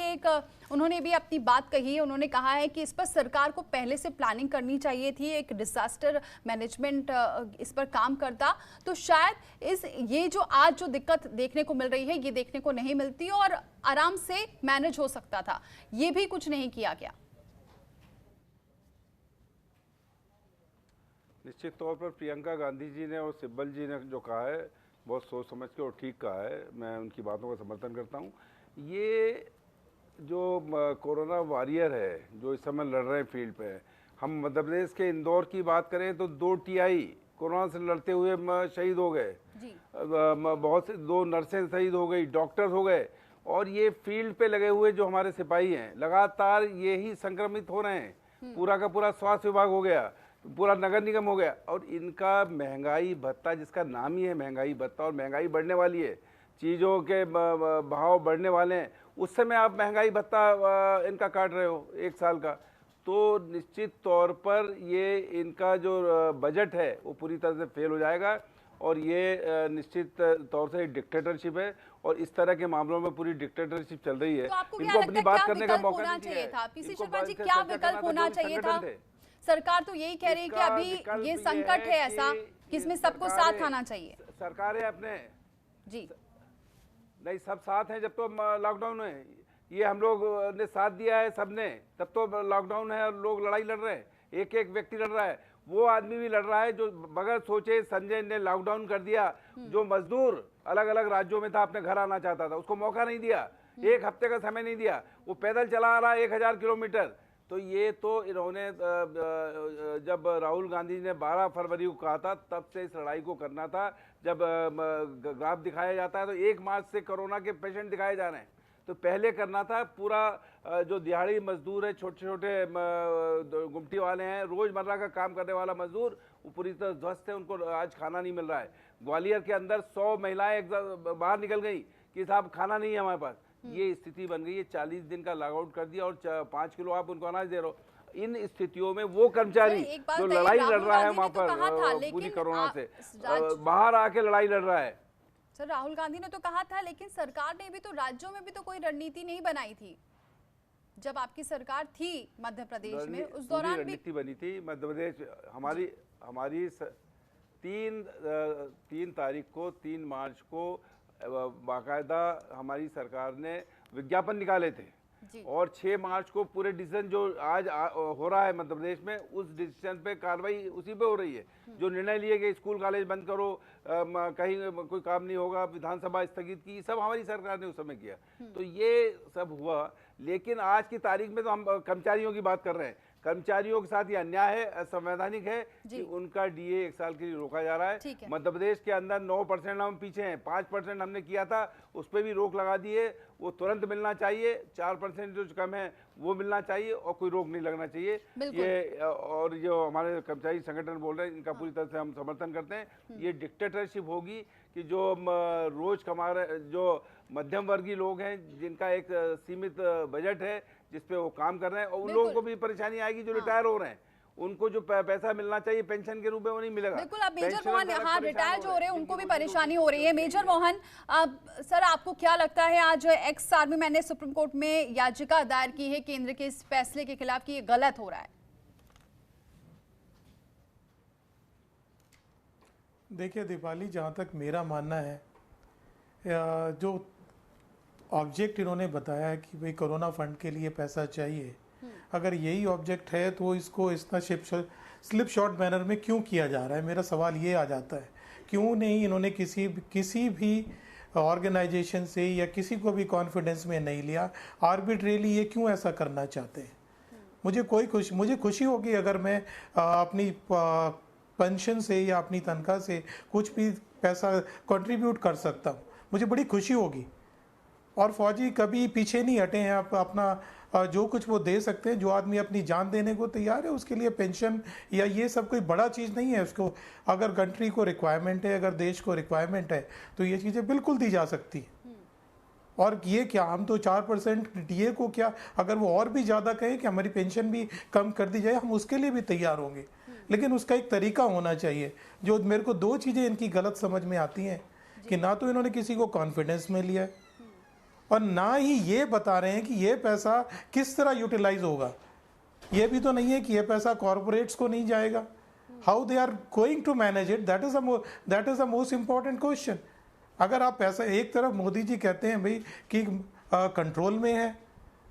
उन्होंने भी अपनी बात कही है। उन्होंने कहा है कि इस पर सरकार को पहले से प्लानिंग करनी चाहिए थी, एक डिजास्टर मैनेजमेंट इस पर काम करता तो शायद ये जो आज जो दिक्कत देखने को मिल रही है, ये देखने को नहीं मिलती और आराम से मैनेज हो सकता था। ये भी कुछ नहीं किया गया। निश्चित तौर पर प्रियंका गांधी जी ने और सिब्बल जी ने जो कहा है बहुत सोच समझ के और ठीक कहा है, मैं उनकी बातों का समर्थन करता हूँ। ये जो कोरोना वॉरियर है जो इस समय लड़ रहे हैं फील्ड पे, हम मध्य प्रदेश के इंदौर की बात करें तो 2 TI कोरोना से लड़ते हुए शहीद हो गए, बहुत से 2 नर्सें शहीद हो गई, डॉक्टर्स हो गए, और ये फील्ड पे लगे हुए जो हमारे सिपाही हैं लगातार ये ही संक्रमित हो रहे हैं। पूरा का पूरा स्वास्थ्य विभाग हो गया, पूरा नगर निगम हो गया, और इनका महंगाई भत्ता, जिसका नाम ही है महंगाई भत्ता, और महंगाई बढ़ने वाली है, चीज़ों के भाव बढ़ने वाले हैं, उस समय आप महंगाई भत्ता इनका काट रहे हो 1 साल का। तो निश्चित तौर पर ये इनका जो बजट है वो पूरी तरह से फेल हो जाएगा, और ये निश्चित तौर से डिक्टेटरशिप है, और इस तरह के मामलों में पूरी डिक्टेटरशिप चल रही है। तो आपको इनको अपनी बात करने का मौका नहीं चाहिए था? पीसी इनको शर्मा जी, इनसे क्या चर्चा विकल्प करना होना जो चाहिए था? संगठन थे। सरकार तो यही कह रही है कि अभी ये संकट है ऐसा कि इसमें सबको साथ आना चाहिए। सरकारें अपने जी नहीं, सब साथ हैं जब तो लॉकडाउन है, ये हम लोग ने साथ दिया है सबने, तब तो लॉकडाउन है और लोग लड़ाई लड़ रहे हैं, एक एक व्यक्ति लड़ रहा है। वो आदमी भी लड़ रहा है जो बगैर सोचे संजय ने लॉकडाउन कर दिया, जो मजदूर अलग अलग राज्यों में था अपने घर आना चाहता था, उसको मौका नहीं दिया, 1 हफ्ते का समय नहीं दिया, वो पैदल चला आ रहा 1000 किलोमीटर। तो ये तो इन्होंने जब राहुल गांधी ने 12 फरवरी को कहा था तब से इस लड़ाई को करना था। जब ग्राफ दिखाया जाता है तो 1 मार्च से कोरोना के पेशेंट दिखाए जा रहे हैं, तो पहले करना था। पूरा जो दिहाड़ी मजदूर है, छोटे छोटे गुमटी वाले हैं, रोजमर्रा का काम करने वाला मजदूर, वो पूरी तरह ध्वस्त है, उनको आज खाना नहीं मिल रहा है। ग्वालियर के अंदर 100 महिलाएं बाहर निकल गई कि साहब खाना नहीं है हमारे पास। ये स्थिति बन गई है, 40 दिन का लॉकआउट कर दिया और 5 किलो आप उनको अनाज दे रहे हो। इन स्थितियों में वो कर्मचारी जो लड़ाई लड़ रहा है वहां पर पूरी कोरोना से, बाहर आके लड़ाई लड़ रहा है। सर, राहुल गांधी ने तो कहा था, लेकिन सरकार ने भी तो राज्यों में भी तो कोई रणनीति नहीं बनाई थी जब आपकी सरकार थी मध्य प्रदेश में, उस दौरान भी रणनीति बनी थी। मध्य प्रदेश हमारी 3 तारीख को 3 मार्च को बाकायदा हमारी सरकार ने विज्ञापन निकाले थे, और 6 मार्च को पूरे डिसीजन जो आज हो रहा है मध्य प्रदेश में, उस डिसीजन पे कार्रवाई उसी पे हो रही है। जो निर्णय लिए कि स्कूल कॉलेज बंद करो, कहीं कोई काम नहीं होगा, विधानसभा स्थगित की, सब हमारी सरकार ने उस समय किया। तो ये सब हुआ, लेकिन आज की तारीख में तो हम कर्मचारियों की बात कर रहे हैं। कर्मचारियों के साथ ये अन्याय है, असंवैधानिक है कि उनका डीए 1 साल के लिए रोका जा रहा है। मध्य प्रदेश के अंदर 9% हम पीछे हैं, 5% हमने किया था, उस पर भी रोक लगा दी है। वो तुरंत मिलना चाहिए, 4% जो कम है वो मिलना चाहिए और कोई रोक नहीं लगना चाहिए। ये और जो हमारे कर्मचारी संगठन बोल रहे हैं इनका पूरी तरह से हम समर्थन करते हैं। ये डिक्टेटरशिप होगी कि जो रोज कमा रहे, जो मध्यम वर्गीय लोग हैं जिनका एक सीमित बजट है जिसपे वो काम कर रहे हैं, और उन लोगों को भी परेशानी आएगी जो रिटायर हो रहे हैं। उनको जो पैसा मिलना चाहिए पेंशन के रूप में वो नहीं मिलेगा। बिल्कुल। अब मेजर मोहन, हाँ, रिटायर जो हो रहे हैं उनको भी परेशानी हो रही है। मेजर मोहन, सर आपको क्या लगता है, आज एक्स आर्मी मैन ने सुप्रीम कोर्ट में याचिका दायर की है केंद्र के इस फैसले के खिलाफ कि ये गलत हो रहा है? देखिए दीपाली, जहाँ तक मेरा मानना है, जो ऑब्जेक्ट इन्होंने बताया है कि भाई कोरोना फंड के लिए पैसा चाहिए, अगर यही ऑब्जेक्ट है तो इसको इतना स्लिप शॉर्ट मैनर में क्यों किया जा रहा है? मेरा सवाल ये आ जाता है, क्यों नहीं इन्होंने किसी भी ऑर्गेनाइजेशन से या किसी को भी कॉन्फिडेंस में नहीं लिया? आर्बिट्रेली ये क्यों ऐसा करना चाहते हैं? मुझे खुशी होगी अगर मैं अपनी पेंशन से या अपनी तनख्वाह से कुछ भी पैसा कंट्रीब्यूट कर सकता हूँ, मुझे बड़ी खुशी होगी। और फौजी कभी पीछे नहीं हटे हैं, आप अपना जो कुछ वो दे सकते हैं। जो आदमी अपनी जान देने को तैयार है उसके लिए पेंशन या ये सब कोई बड़ा चीज़ नहीं है। उसको अगर कंट्री को रिक्वायरमेंट है, अगर देश को रिक्वायरमेंट है तो ये चीज़ें बिल्कुल दी जा सकती है। और ये क्या, हम तो 4% डीए को क्या, अगर वो और भी ज़्यादा कहें कि हमारी पेंशन भी कम कर दी जाए, हम उसके लिए भी तैयार होंगे, लेकिन उसका एक तरीका होना चाहिए। जो मेरे को 2 चीज़ें इनकी गलत समझ में आती हैं कि ना तो इन्होंने किसी को कॉन्फिडेंस में लिया है और ना ही ये बता रहे हैं कि ये पैसा किस तरह यूटिलाइज होगा। ये भी तो नहीं है कि ये पैसा कॉरपोरेट्स को नहीं जाएगा। How they are going to manage it, that is the most important question. अगर आप पैसा, एक तरफ मोदी जी कहते हैं भाई कि कंट्रोल में है,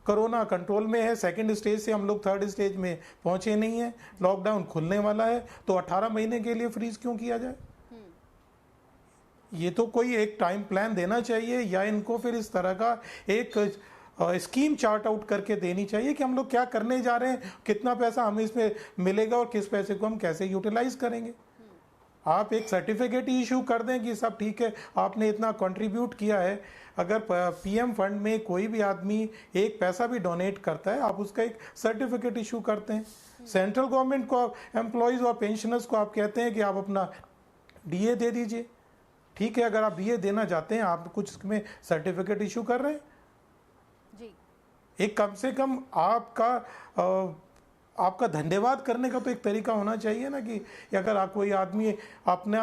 कोरोना कंट्रोल में है, 2nd स्टेज से हम लोग 3rd स्टेज में पहुंचे नहीं हैं, लॉकडाउन खुलने वाला है, तो 18 महीने के लिए फ्रीज क्यों किया जाए? ये तो कोई एक टाइम प्लान देना चाहिए, या इनको फिर इस तरह का एक स्कीम चार्ट आउट करके देनी चाहिए कि हम लोग क्या करने जा रहे हैं, कितना पैसा हमें इसमें मिलेगा और किस पैसे को हम कैसे यूटिलाइज करेंगे। आप एक सर्टिफिकेट इशू कर दें कि सब ठीक है, आपने इतना कंट्रीब्यूट किया है। अगर पीएम फंड में कोई भी आदमी एक पैसा भी डोनेट करता है, आप उसका एक सर्टिफिकेट इशू करते हैं। सेंट्रल गवर्नमेंट को, एम्प्लॉयज़ और पेंशनर्स को आप कहते हैं कि आप अपना डीए दे दीजिए। ठीक है, अगर आप डीए देना चाहते हैं, आप कुछ इसमें सर्टिफिकेट इशू कर रहे हैं जी। एक कम से कम आपका धन्यवाद करने का तो एक तरीका होना चाहिए ना, कि अगर कोई आदमी अपना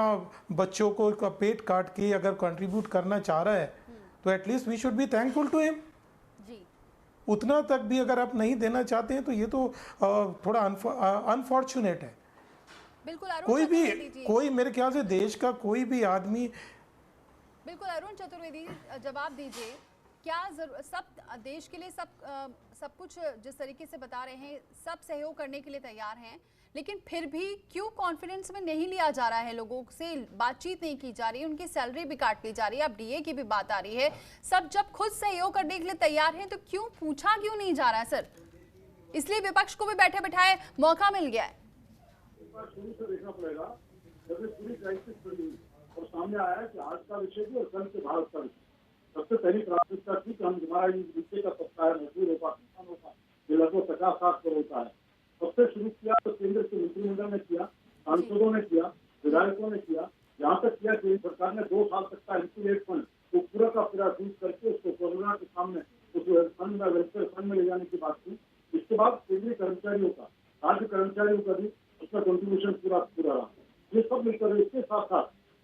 बच्चों को पेट काट के अगर कंट्रीब्यूट करना चाह रहा है तो at least we should be thankful to him. उतना तक भी अगर आप नहीं देना चाहते हैं तो ये तो थोड़ा अनफॉर्चुनेट है। बिल्कुल। कोई मेरे ख्याल से देश का कोई भी आदमी। बिल्कुल। अरुण चतुर्वेदी, जवाब दीजिए, क्या सब देश के लिए सब कुछ जिस तरीके से बता रहे हैं, सब सहयोग करने के लिए तैयार हैं, लेकिन फिर भी क्यों कॉन्फिडेंस में नहीं लिया जा रहा है? लोगों से बातचीत नहीं की जा रही है, उनकी सैलरी भी काट ली जा रही है, अब डीए की भी बात आ रही है। सब जब खुद सहयोग करने के लिए तैयार हैं तो पूछा क्यों नहीं जा रहा है सर? इसलिए विपक्ष को भी बैठे बैठाए मौका मिल गया है। शुरू से देखना पड़ेगा, जब पूरी क्राइसिस बनी और सामने आया है कि आज का विषय भी और कल से भारत का विषय, सबसे पहली प्राथमिकता थी कि हम हमारा विषय का सप्ताह मजबूर होगा, किसान होगा, ये लगभग 50-60 करोड़ का है। सबसे शुरू किया तो केंद्र के मंत्रिमंडल ने किया, सांसदों ने किया, विधायकों ने किया, यहाँ तक किया कि सरकार ने 2 साल तक का इंटीग्रेट फंड वो पूरा का पूरा यूज करके उसको कोरोना के सामने उस फंड में, वेलफेयर फंड में ले जाने की बात की। इसके बाद केंद्रीय कर्मचारियों का, राज्य कर्मचारियों का भी उसका कंट्रीब्यूशन पूरा रहा। ये सब मिलकर इसके साथ साथ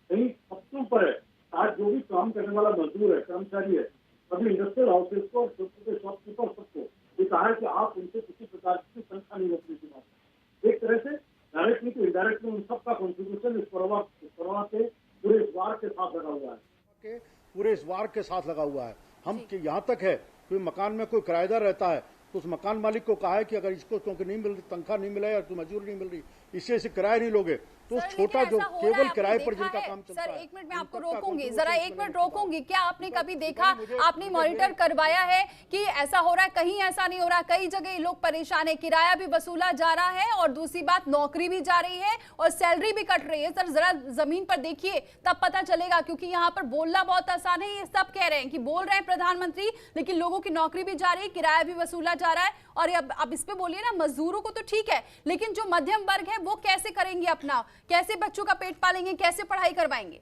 कहीं सबसे ऊपर है, आज जो भी काम करने वाला मजदूर है, कर्मचारी है, सभी इंडस्ट्रियल हाउसेज को और छोटे शॉपकीपर सबको ये कहा है कि आप उनसे किसी प्रकार की संख्या नहीं रोकने की बात। एक तरह से डायरेक्टली तो इनडायरेक्टली उन सबका कंट्रीब्यूशन इस कोरोना के पूरे इस वार के साथ लगा हुआ है, पूरे इस वार के साथ लगा हुआ है। हम यहाँ तक है, कोई मकान में कोई किराएदार रहता है तो उस मकान मालिक को कहा है कि अगर इसको क्योंकि नहीं मिल रही, तनख्वाह नहीं मिला या तो मजदूरी नहीं मिल रही, इससे किराया नहीं लोगे तो सर, छोटा लेकिन जो ऐसा हो रहा केवल है, आपने किराए पर देखा जिनका है? काम चलता सर है, एक मिनट में उन आपको तक का रोकूंगी, contribution जरा एक मिलेगा। मिनट रोकूंगी। क्या आपने कभी देखा, आपने मॉनिटर मुझे- करवाया है कि ऐसा हो रहा है? कहीं ऐसा नहीं हो रहा, कई जगह ये लोग परेशान है, किराया भी वसूला जा रहा है और दूसरी बात नौकरी भी जा रही है और सैलरी भी कट रही है। सर जरा जमीन पर देखिए, तब पता चलेगा, क्योंकि यहाँ पर बोलना बहुत आसान है। ये सब कह रहे हैं कि बोल रहे हैं प्रधानमंत्री, लेकिन लोगों की नौकरी भी जा रही है, किराया भी वसूला जा रहा है। और अब इस पे बोलिए ना, मजदूरों को तो ठीक है, लेकिन जो मध्यम वर्ग है वो कैसे करेंगे अपना, कैसे बच्चों का पेट पालेंगे, कैसे पढ़ाई करवाएंगे?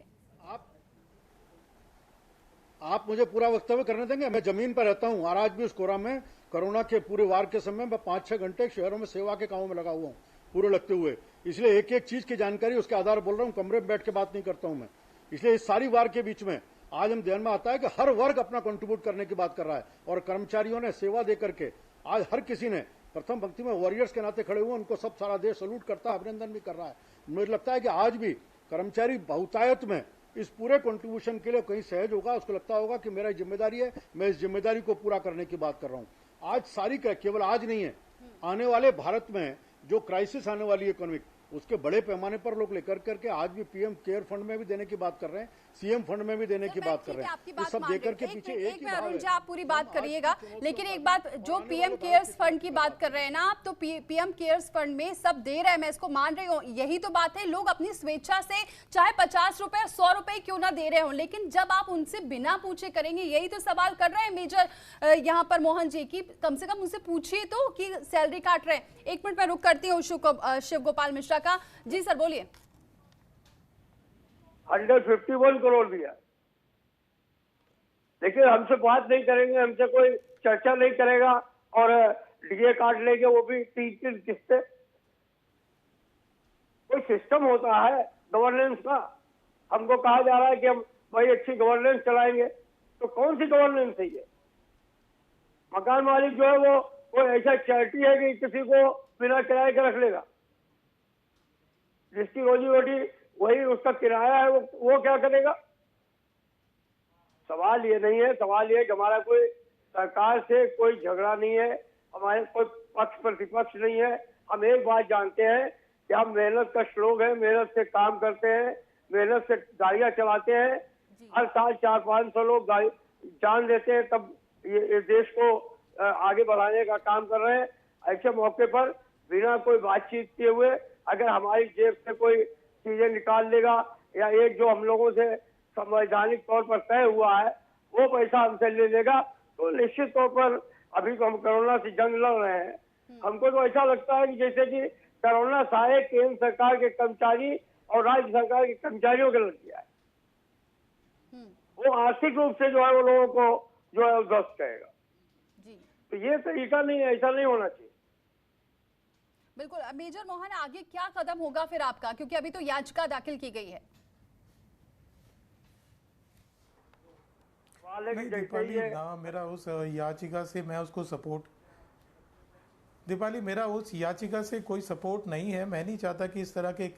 आप मुझे पूरा वक्तव्य करने देंगे? मैं जमीन पर रहता हूं और आज भी उस कोरा में कोरोना के पूरे वार के समय मैं 5-6 घंटे शहरों में सेवा के कामों में लगा हुआ हूं, पूरे लगते हुए। इसलिए एक एक चीज की जानकारी उसके आधार बोल रहा हूं, कमरे में बैठ के बात नहीं करता हूं मैं। इसलिए इस सारी वार के बीच में आज हम ध्यान में आता है कि हर वर्ग अपना कंट्रीब्यूट करने की बात कर रहा है और कर्मचारियों ने सेवा दे करके आज हर किसी ने प्रथम पंक्ति में वॉरियर्स के नाते खड़े हुए, उनको सब सारा देश सलूट करता है, अभिनंदन भी कर रहा है। मुझे लगता है कि आज भी कर्मचारी बहुतायत में इस पूरे कंट्रीब्यूशन के लिए कहीं सहज होगा, उसको लगता होगा कि मेरा जिम्मेदारी है, मैं इस जिम्मेदारी को पूरा करने की बात कर रहा हूं। आज सारी केवल आज नहीं है, आने वाले भारत में जो क्राइसिस आने वाली है इकोनॉमिक, उसके बड़े पैमाने पर लोग लेकर करके आज भी पीएम केयर फंड में भी देने की बात कर रहे हैं, सीएम फंड में भी देने की बात कर रहे हैं। ये सब देकर के पीछे एक ही भाव अरुण है। जी, आप पूरी बात करिएगा, लेकिन एक बात, जो पीएम केयर्स फंड की बात कर रहे हैं ना आप, तो पीएम केयर्स फंड में सब दे रहे हैं, मैं इसको मान रही हूँ। यही तो बात है, लोग अपनी स्वेच्छा से चाहे 50 रुपए 100 रुपए क्यों ना दे रहे हो, लेकिन जब आप उनसे बिना पूछे करेंगे, यही तो सवाल कर रहे हैं मेजर यहाँ पर मोहन जी की, कम से कम उनसे पूछिए तो कि सैलरी काट रहे हैं। एक मिनट में रुक करती हूँ शिव गोपाल मिश्रा का। जी सर बोलिए। 151 करोड़ दिया, लेकिन हमसे बात नहीं करेंगे, हमसे कोई चर्चा नहीं करेगा और डीए काट लेंगे, वो भी 3-3 किस्तें। कोई सिस्टम होता है गवर्नेंस का? हमको कहा जा रहा है कि हम भाई अच्छी गवर्नेंस चलाएंगे, तो कौन सी गवर्नेंस है ये? मकान मालिक जो है वो कोई ऐसा चैरिटी है कि किसी को बिना किराए के रख लेगा? जिसकी रोजी रोटी वही उसका किराया है, वो क्या करेगा? सवाल ये नहीं है, सवाल ये है कि हमारा कोई सरकार से कोई झगड़ा नहीं है, हमारे कोई पक्ष प्रतिपक्ष नहीं है। हम एक बात जानते हैं कि हम मेहनत का लोग हैं, मेहनत से काम करते हैं, मेहनत से गाड़ियां चलाते हैं। हर साल 400-500 लोग जान देते हैं, तब ये देश को आगे बढ़ाने का काम कर रहे हैं। ऐसे मौके पर बिना कोई बातचीत किए हुए अगर हमारी जेब से कोई चीजें निकाल लेगा या एक जो हम लोगों से संवैधानिक तौर पर तय हुआ है वो पैसा हमसे ले लेगा, तो निश्चित तौर पर अभी तो हम कोरोना से जंग लड़ रहे हैं। हमको तो ऐसा लगता है कि जैसे कि कोरोना सारे केंद्र सरकार के कर्मचारी और राज्य सरकार के कर्मचारियों के लग गया है। वो आर्थिक रूप से जो है वो लोगों को जो है उद्ध्वस्त करेगा। तो ये तरीका नहीं है, ऐसा नहीं होना चाहिए। बिल्कुल। मेजर मोहन, आगे क्या कदम होगा फिर आपका, क्योंकि अभी तो याचिका दाखिल की गई है? नहीं दीपाली ना, मेरा उस याचिका से मैं उसको सपोर्ट, दीपाली मेरा उस याचिका से कोई सपोर्ट नहीं है। मैं नहीं चाहता कि इस तरह के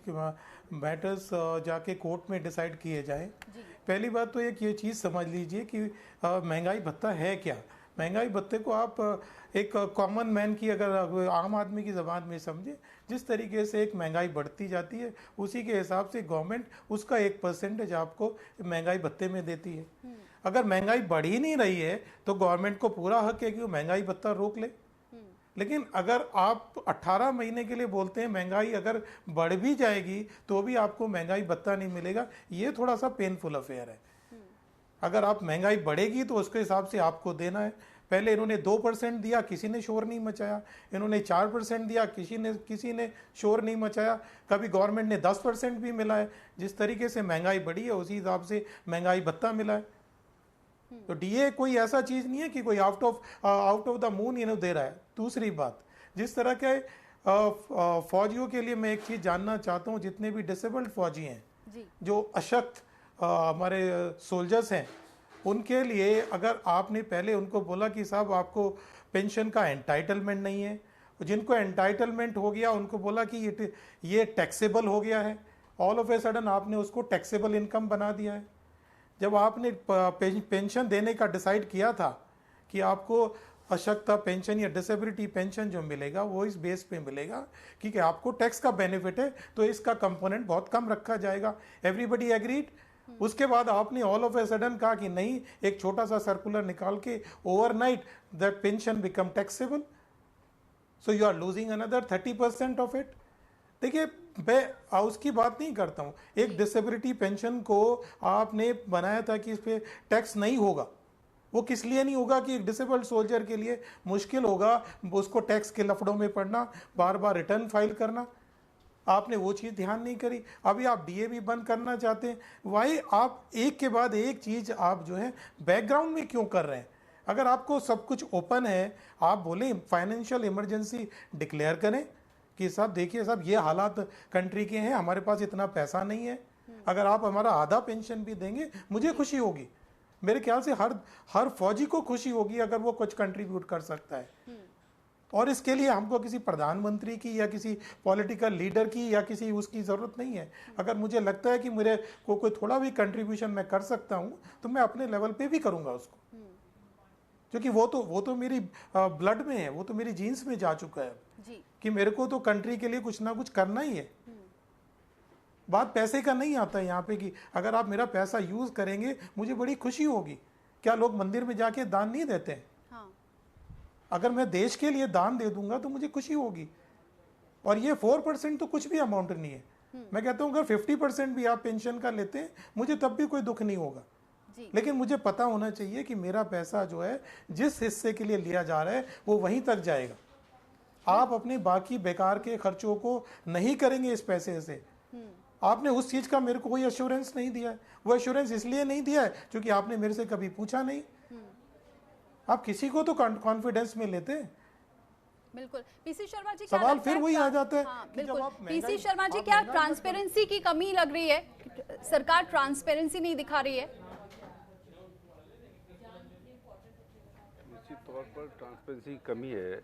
मैटर्स जाके कोर्ट में डिसाइड किए जाएं। पहली बात तो एक ये चीज़ समझ लीजिए कि महंगाई भत्ता है क्या। महंगाई भत्ते को आप एक कॉमन मैन की, अगर आम आदमी की ज़बान में समझे, जिस तरीके से एक महंगाई बढ़ती जाती है उसी के हिसाब से गवर्नमेंट उसका 1% आपको महंगाई भत्ते में देती है। अगर महंगाई बढ़ ही नहीं रही है तो गवर्नमेंट को पूरा हक है कि वो महंगाई भत्ता रोक ले। लेकिन अगर आप 18 महीने के लिए बोलते हैं महंगाई अगर बढ़ भी जाएगी तो भी आपको महंगाई भत्ता नहीं मिलेगा, ये थोड़ा सा पेनफुल अफेयर है। अगर आप महंगाई बढ़ेगी तो उसके हिसाब से आपको देना है। पहले इन्होंने 2% दिया, किसी ने शोर नहीं मचाया। इन्होंने 4% दिया, किसी ने शोर नहीं मचाया। कभी गवर्नमेंट ने 10% भी मिला है। जिस तरीके से महंगाई बढ़ी है उसी हिसाब से महंगाई भत्ता मिला है। तो डीए कोई ऐसा चीज़ नहीं है कि कोई आउट ऑफ द मून इन्हें दे रहा है। दूसरी बात, जिस तरह के फौजियों के लिए मैं एक चीज़ जानना चाहता हूँ, जितने भी डिसेबल्ड फौजी हैं, जो अशक्त हमारे सोल्जर्स हैं, उनके लिए अगर आपने पहले उनको बोला कि साहब आपको पेंशन का एंटाइटलमेंट नहीं है, जिनको एंटाइटलमेंट हो गया उनको बोला कि ये टैक्सेबल हो गया है, ऑल ऑफ ए सडन आपने उसको टैक्सेबल इनकम बना दिया है। जब आपने पेंशन देने का डिसाइड किया था कि आपको अशक्ता पेंशन या डिसेबिलिटी पेंशन जो मिलेगा वो इस बेस पे मिलेगा क्योंकि आपको टैक्स का बेनिफिट है, तो इसका कंपोनेंट बहुत कम रखा जाएगा। Everybody agreed. उसके बाद आपने ऑल ऑफ ए सडन कहा कि नहीं, एक छोटा सा सर्कुलर निकाल के overnight that pension become taxable, so you are losing another 30% of it. देखिए, मैं उसकी बात नहीं करता हूँ। एक डिसेबिलिटी पेंशन को आपने बनाया था कि इस पर टैक्स नहीं होगा। वो किस लिए नहीं होगा कि एक डिसेबल्ड सोल्जर के लिए मुश्किल होगा उसको टैक्स के लफड़ों में पड़ना, बार बार रिटर्न फाइल करना। आपने वो चीज़ ध्यान नहीं करी। अभी आप डीए भी बंद करना चाहते हैं। वाई आप एक के बाद एक चीज़ आप जो है बैकग्राउंड में क्यों कर रहे हैं? अगर आपको सब कुछ ओपन है, आप बोले फाइनेंशियल इमरजेंसी डिक्लेयर करें कि साहब देखिए साहब ये हालात कंट्री के हैं, हमारे पास इतना पैसा नहीं है, अगर आप हमारा आधा पेंशन भी देंगे मुझे खुशी होगी। मेरे ख्याल से हर फौजी को खुशी होगी अगर वो कुछ कंट्रीब्यूट कर सकता है। और इसके लिए हमको किसी प्रधानमंत्री की या किसी पॉलिटिकल लीडर की या किसी उसकी ज़रूरत नहीं है। अगर मुझे लगता है कि मेरे को कोई थोड़ा भी कंट्रीब्यूशन मैं कर सकता हूँ तो मैं अपने लेवल पे भी करूँगा उसको, क्योंकि वो तो मेरी ब्लड में है, वो तो मेरी जीन्स में जा चुका है जी। कि मेरे को तो कंट्री के लिए कुछ ना कुछ करना ही है। बात पैसे का नहीं आता है यहाँ पे कि अगर आप मेरा पैसा यूज करेंगे मुझे बड़ी खुशी होगी। क्या लोग मंदिर में जाके दान नहीं देते हैं? हाँ। अगर मैं देश के लिए दान दे दूंगा तो मुझे खुशी होगी। और ये 4% तो कुछ भी अमाउंट नहीं है। मैं कहता हूँ अगर 50% भी आप पेंशन का लेते हैं मुझे तब भी कोई दुख नहीं होगा। लेकिन मुझे पता होना चाहिए कि मेरा पैसा जो है जिस हिस्से के लिए लिया जा रहा है वो वहीं तक जाएगा। आप अपने बाकी बेकार के खर्चों को नहीं करेंगे इस पैसे से। आपने उस चीज का मेरे को कोई एश्योरेंस नहीं दिया है। वो एश्योरेंस इसलिए नहीं दिया है क्योंकि आपने मेरे से कभी पूछा नहीं। आप किसी को तो कॉन्फिडेंस में लेते हैं। बिल्कुल। पीसी शर्मा जी, सवाल फिर वही आ जाता है। हाँ, बिल्कुल। पीसी शर्मा जी, क्या ट्रांसपेरेंसी की कमी लग रही है? सरकार ट्रांसपेरेंसी नहीं दिखा रही है? निश्चित तौर पर ट्रांसपेरेंसी की कमी है।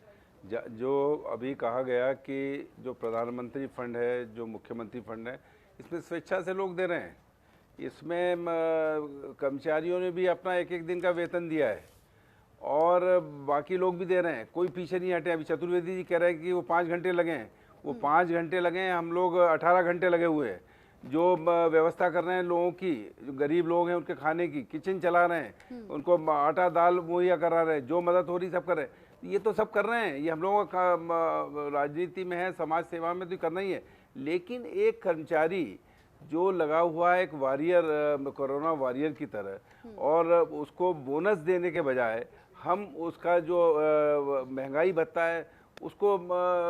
जो अभी कहा गया कि जो प्रधानमंत्री फंड है, जो मुख्यमंत्री फंड है, इसमें स्वेच्छा से लोग दे रहे हैं। इसमें कर्मचारियों ने भी अपना एक एक दिन का वेतन दिया है और बाकी लोग भी दे रहे हैं, कोई पीछे नहीं हटे। अभी चतुर्वेदी जी कह रहे हैं कि वो 5 घंटे लगे हैं, वो 5 घंटे लगे हैं, हम लोग 18 घंटे लगे हुए हैं। जो व्यवस्था कर रहे हैं लोगों की, जो गरीब लोग हैं उनके खाने की, किचन चला रहे हैं, उनको आटा दाल मुहैया करा रहे हैं, जो मदद हो रही सब कर रहे हैं। ये तो सब कर रहे हैं, ये हम लोगों का राजनीति में है, समाज सेवा में तो करना ही है। लेकिन एक कर्मचारी जो लगा हुआ है एक वॉरियर, कोरोना वॉरियर की तरह, और उसको बोनस देने के बजाय हम उसका जो महंगाई भत्ता है उसको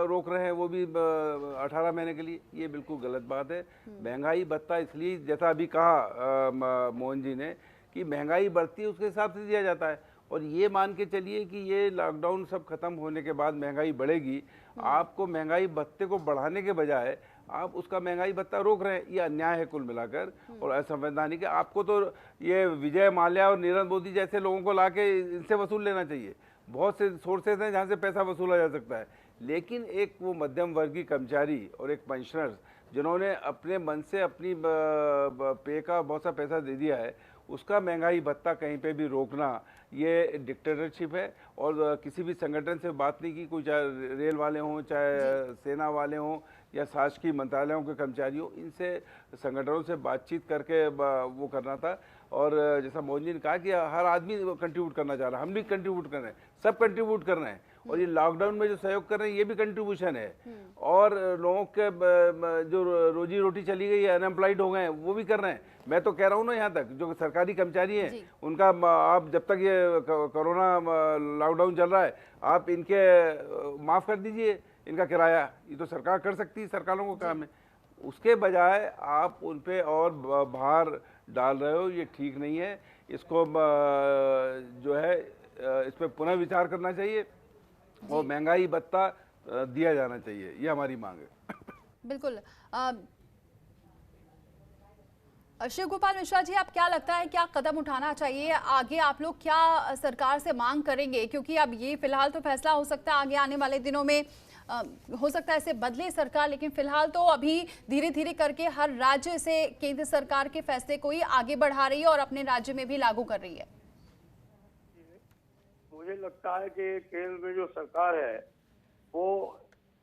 रोक रहे हैं, वो भी 18 महीने के लिए। ये बिल्कुल गलत बात है। महंगाई भत्ता इसलिए, जैसा अभी कहा मोहन जी ने, कि महंगाई बढ़ती है उसके हिसाब से दिया जाता है। और ये मान के चलिए कि ये लॉकडाउन सब खत्म होने के बाद महंगाई बढ़ेगी, आपको महंगाई भत्ते को बढ़ाने के बजाय आप उसका महंगाई भत्ता रोक रहे हैं। ये अन्याय है कुल मिलाकर और असंवैधानिक है। आपको तो ये विजय माल्या और नीरव मोदी जैसे लोगों को लाके इनसे वसूल लेना चाहिए। बहुत से सोर्सेज हैं जहाँ से पैसा वसूला जा सकता है। लेकिन एक वो मध्यम वर्गीय कर्मचारी और एक पेंशनर्स जिन्होंने अपने मन से अपनी पे का बहुत सा पैसा दे दिया है, उसका महंगाई भत्ता कहीं पे भी रोकना ये डिक्टेटरशिप है। और किसी भी संगठन से बात नहीं की, कोई चाहे रेल वाले हों, चाहे सेना वाले हों या शासकीय मंत्रालयों के कर्मचारी हों, इनसे संगठनों से बातचीत करके वो करना था। और जैसा मोहन जी ने कहा कि हर आदमी कंट्रीब्यूट करना चाह रहा है, हम भी कंट्रीब्यूट कर रहे हैं, सब कंट्रीब्यूट कर रहे हैं। और ये लॉकडाउन में जो सहयोग कर रहे हैं ये भी कंट्रीब्यूशन है। और लोगों के जो रोजी रोटी चली गई है, अनएम्प्लॉयड हो गए हैं, वो भी कर रहे हैं। मैं तो कह रहा हूँ ना, यहाँ तक जो सरकारी कर्मचारी हैं उनका आप जब तक ये कोरोना लॉकडाउन चल रहा है आप इनके माफ़ कर दीजिए इनका किराया। ये तो सरकार कर सकती है, सरकारों को काम है। उसके बजाय आप उन पे और भार डाल रहे हो, ये ठीक नहीं है। इसको जो है इस पर पुनः विचार करना चाहिए और महंगाई भत्ता दिया जाना चाहिए, ये हमारी मांग है। बिल्कुल। शिव गोपाल मिश्रा जी, आप क्या लगता है क्या कदम उठाना चाहिए आगे? आप लोग क्या सरकार से मांग करेंगे? क्योंकि अब ये फिलहाल तो फैसला हो सकता है आगे आने वाले दिनों में हो सकता है इसे बदले सरकार, लेकिन फिलहाल तो अभी धीरे धीरे करके हर राज्य से केंद्र सरकार के फैसले को ही आगे बढ़ा रही है और अपने राज्य में भी लागू कर रही है। मुझे मुझे लगता है कि केंद्र में जो सरकार है वो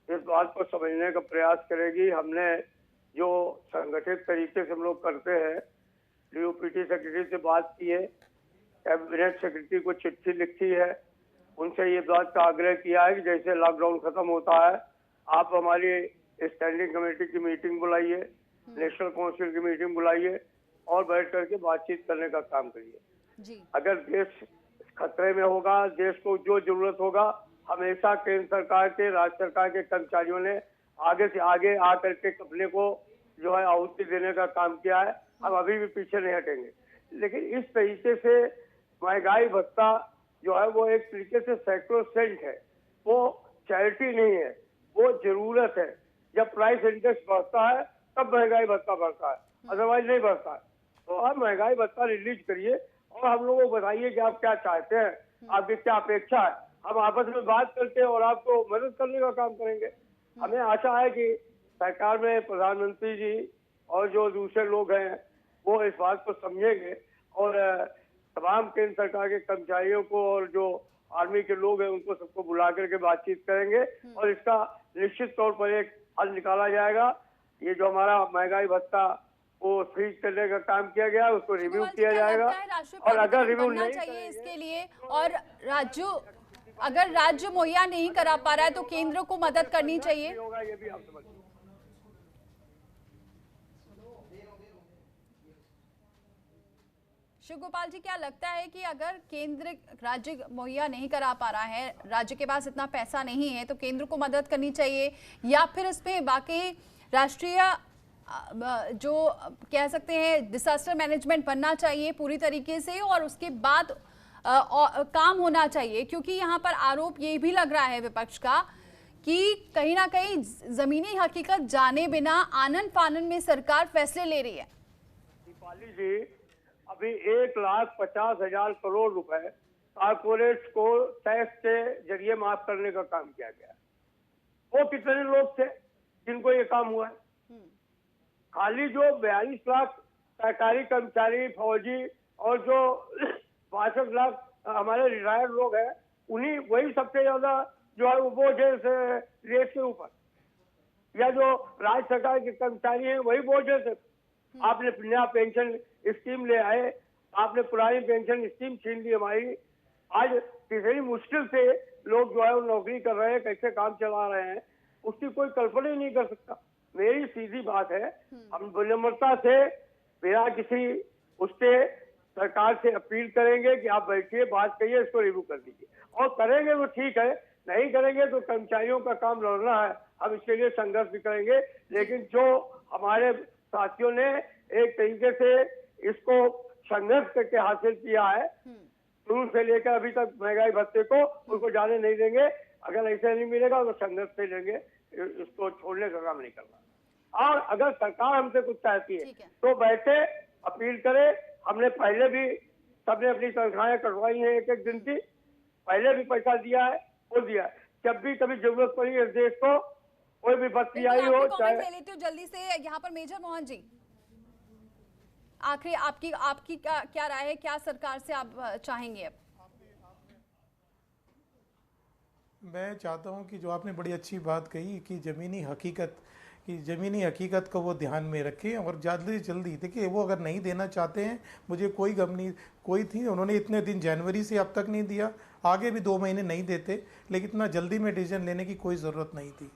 इस बात को समझने का प्रयास करेगी। हमने जो संगठित तरीके से हम लोग करते हैं, डीओपीटी सेक्रेटरी से बात की है, कैबिनेट सेक्रेटरी को चिट्ठी लिखी है, उनसे ये बात का आग्रह किया है कि जैसे लॉकडाउन खत्म होता है आप हमारी स्टैंडिंग कमेटी की मीटिंग बुलाइए, नेशनल काउंसिल की मीटिंग बुलाइए और बैठ करके बातचीत करने का काम करिए। अगर देश खतरे में होगा, देश को जो जरूरत होगा, हमेशा केंद्र सरकार के, राज्य सरकार के कर्मचारियों ने आगे से आगे आकर के अपने को जो है आहुति देने का काम किया है। हम अभी भी पीछे नहीं हटेंगे। लेकिन इस तरीके से महंगाई भत्ता जो है वो एक तरीके से सैक्रोसेंट है, वो चैरिटी नहीं है, वो जरूरत है। जब प्राइस इंडेक्स बढ़ता है तब महंगाई भत्ता बढ़ता है, अदरवाइज नहीं बढ़ता है। तो आप महंगाई भत्ता रिलीज करिए और हम लोगों को बताइए कि आप क्या चाहते हैं, आपकी क्या अपेक्षा है। हम आपस में बात करके और आपको मदद करने का काम करेंगे। हमें आशा है कि सरकार में प्रधानमंत्री जी और जो दूसरे लोग हैं वो इस बात को समझेंगे और तमाम केंद्र सरकार के कर्मचारियों को और जो आर्मी के लोग हैं उनको सबको बुला करके बातचीत करेंगे और इसका निश्चित तौर पर एक हल निकाला जाएगा। ये जो हमारा महंगाई भत्ता वो फ्रीज करने का काम किया गया, उसको रिव्यू किया जाएगा और अगर रिव्यू नहीं चाहिए इसके लिए और अगर राज्य मुहैया नहीं करा पा रहा है तो केंद्र को मदद करनी चाहिए। होगा ये भी आप समझ। शिव गोपाल जी, क्या लगता है कि अगर केंद्र राज्य मुहैया नहीं करा पा रहा है, राज्य के पास इतना पैसा नहीं है, तो केंद्र को मदद करनी चाहिए या फिर इसमें बाकी राष्ट्रीय जो कह सकते हैं डिजास्टर मैनेजमेंट बनना चाहिए पूरी तरीके से और उसके बाद काम होना चाहिए? क्योंकि यहाँ पर आरोप ये भी लग रहा है विपक्ष का कि कहीं ना कहीं जमीनी हकीकत जाने बिना आनन फानन में सरकार फैसले ले रही है। दीपाली जी, अभी 1,50,000 करोड़ रुपए कारपोरेट को टैक्स के जरिए माफ करने का काम किया गया। वो कितने लोग थे जिनको ये काम हुआ है? खाली जो 42 लाख सरकारी कर्मचारी, फौजी और जो 62 लाख हमारे रिटायर्ड लोग हैं, उन्हीं वही सबसे ज्यादा जो है वो बोझ है रेट के ऊपर, या जो राज्य सरकार के कर्मचारी हैं वही बोझ है। आपने नया पेंशन स्कीम ले आए, आपने पुरानी पेंशन स्कीम छीन ली हमारी। आज कितनी मुश्किल से लोग जो है वो नौकरी कर रहे हैं, कैसे काम चला रहे हैं, उसकी कोई कल्पना ही नहीं कर सकता। मेरी सीधी बात है, हम विनम्रता से बिना किसी उसके सरकार से अपील करेंगे कि आप बैठिए, बात करिए, इसको रिव्यू कर दीजिए। और करेंगे तो ठीक है, नहीं करेंगे तो कर्मचारियों का काम लड़ना है, हम इसके लिए संघर्ष भी करेंगे। लेकिन जो हमारे साथियों ने एक तरीके से इसको संघर्ष करके हासिल किया है, शुरू से लेकर अभी तक महंगाई भत्ते को, उनको जाने नहीं देंगे। अगर ऐसे नहीं मिलेगा तो संघर्ष से लेंगे, इसको छोड़ने का काम नहीं करना। और अगर सरकार हमसे कुछ चाहती है तो बैठे अपील करे। हमने पहले भी सबने अपनी तनख्वाहें कटवाई हैं एक एक दिन की, पहले भी पैसा दिया है, वो दिया है। जब भी कभी जरूरत पड़ी इस देश को, कोई भी बत्ती आई हो, चाहे ले लेती हूँ जल्दी से। यहाँ पर मेजर मोहन जी, आखिरी आपकी क्या राय है, क्या सरकार से आप चाहेंगे? अब मैं चाहता हूं कि जो आपने बड़ी अच्छी बात कही कि ज़मीनी हकीकत को वो ध्यान में रखें और जल्दी से जल्दी, देखिए वो अगर नहीं देना चाहते हैं, मुझे कोई गम नहीं, कोई थी उन्होंने इतने दिन जनवरी से अब तक नहीं दिया, आगे भी 2 महीने नहीं देते, लेकिन इतना जल्दी में डिसीजन लेने की कोई ज़रूरत नहीं थी।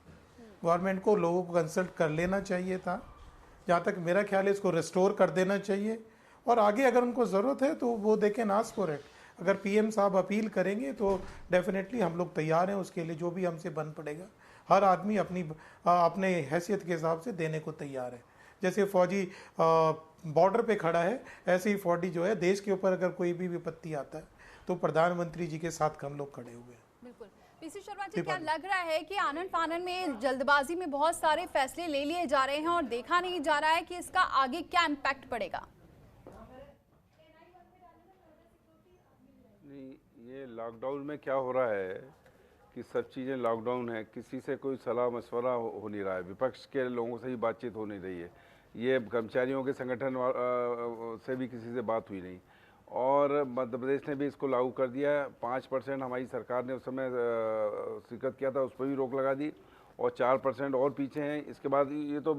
गवर्नमेंट को लोगों को कंसल्ट कर लेना चाहिए था। जहाँ तक मेरा ख्याल है इसको रिस्टोर कर देना चाहिए और आगे अगर उनको ज़रूरत है तो वो they can ask for it. अगर पीएम साहब अपील करेंगे तो डेफिनेटली हम लोग तैयार हैं उसके लिए, जो भी हमसे बन पड़ेगा। हर आदमी अपने हैसियत के हिसाब से देने को तैयार है। जैसे फौजी बॉर्डर पे खड़ा है, ऐसे ही फौजी जो है देश के ऊपर अगर कोई भी विपत्ति आता है तो प्रधानमंत्री जी के साथ हम लोग खड़े हुए हैं। बिल्कुल। पीसी शर्मा जी, क्या लग रहा है कि आनन फानन में जल्दबाजी में बहुत सारे फैसले ले लिए जा रहे हैं और देखा नहीं जा रहा है कि इसका आगे क्या इम्पैक्ट पड़ेगा? नहीं, ये लॉकडाउन में क्या हो रहा है कि सब चीज़ें लॉकडाउन है, किसी से कोई सलाह मशवरा हो नहीं रहा है, विपक्ष के लोगों से ही बातचीत हो नहीं रही है, ये कर्मचारियों के संगठन से भी किसी से बात हुई नहीं। और मध्य प्रदेश ने भी इसको लागू कर दिया है। 5% हमारी सरकार ने उस समय स्वीकृत किया था, उस पर भी रोक लगा दी, और 4% और पीछे हैं। इसके बाद ये तो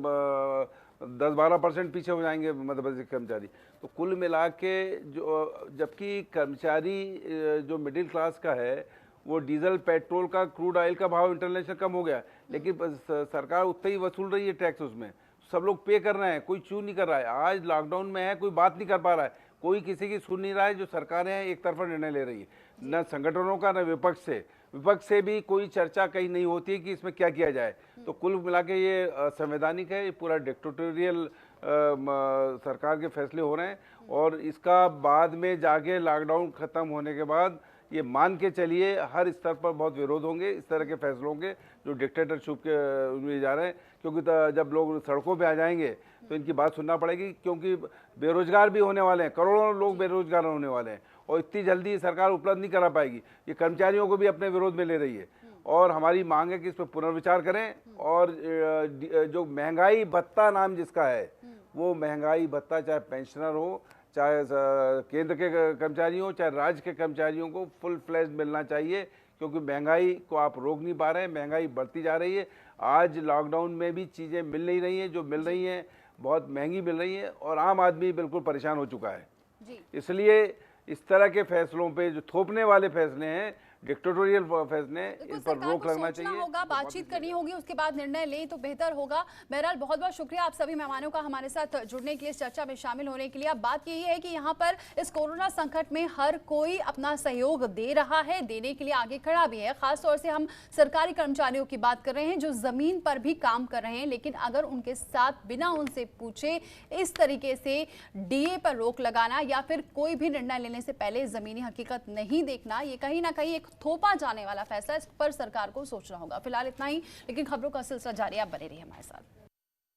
10-12% पीछे हो जाएंगे मध्य प्रदेश के कर्मचारी। तो कुल मिला के जो, जबकि कर्मचारी जो मिडिल क्लास का है वो डीजल, पेट्रोल का, क्रूड ऑयल का भाव इंटरनेशनल कम हो गया, लेकिन सरकार उतना ही वसूल रही है टैक्स, उसमें सब लोग पे कर रहे हैं, कोई चू नहीं कर रहा है। आज लॉकडाउन में है, कोई बात नहीं कर पा रहा है, कोई किसी की सुन नहीं रहा है। जो सरकारें हैं एक तरफा निर्णय ले रही है, न संगठनों का न विपक्ष से भी कोई चर्चा कहीं नहीं होती है कि इसमें क्या किया जाए। तो कुल मिला के ये असंवैधानिक है, ये पूरा डिक्टेटोरियल सरकार के फैसले हो रहे हैं। और इसका बाद में जाके लॉकडाउन खत्म होने के बाद ये मान के चलिए हर स्तर पर बहुत विरोध होंगे इस तरह के फैसलों के जो डिक्टेटरशिप के लिए जा रहे हैं। क्योंकि जब लोग सड़कों पे आ जाएंगे तो इनकी बात सुनना पड़ेगी, क्योंकि बेरोजगार भी होने वाले हैं, करोड़ों लोग बेरोजगार होने वाले हैं, और इतनी जल्दी सरकार उपलब्ध नहीं करा पाएगी। ये कर्मचारियों को भी अपने विरोध में ले रही है, और हमारी मांग है कि इस पर पुनर्विचार करें। और जो महंगाई भत्ता नाम जिसका है, वो महंगाई भत्ता चाहे पेंशनर हो, चाहे केंद्र के कर्मचारी हो, चाहे राज्य के कर्मचारियों को फुल फ्लैश मिलना चाहिए, क्योंकि महंगाई को आप रोक नहीं पा रहे हैं, महंगाई बढ़ती जा रही है। आज लॉकडाउन में भी चीज़ें मिल नहीं रही हैं, जो मिल रही हैं बहुत महंगी मिल रही हैं, और आम आदमी बिल्कुल परेशान हो चुका है। इसलिए इस तरह के फैसलों पे जो थोपने वाले फैसले हैं, डिक्टेटोरियल फैसले, इन पर रोक लगना चाहिए होगा, बातचीत करनी होगी, उसके बाद निर्णय लें तो बेहतर होगा। बहरहाल बहुत बहुत शुक्रिया आप सभी मेहमानों का हमारे साथ जुड़ने के लिए, इस चर्चा में शामिल होने के लिए। अब बात यही है कि यहाँ पर इस कोरोना संकट में हर कोई अपना सहयोग दे रहा है, देने के लिए आगे खड़ा भी है। खासतौर से हम सरकारी कर्मचारियों की बात कर रहे हैं जो जमीन पर भी काम कर रहे हैं, लेकिन अगर उनके साथ बिना उनसे पूछे इस तरीके से डीए पर रोक लगाना या फिर कोई भी निर्णय लेने से पहले जमीनी हकीकत नहीं देखना, ये कहीं ना कहीं एक थोपा जाने वाला फैसला। इस पर सरकार को सोचना होगा। फिलहाल इतना ही, लेकिन खबरों का सिलसिला जारी है, आप बने रहिए हमारे साथ।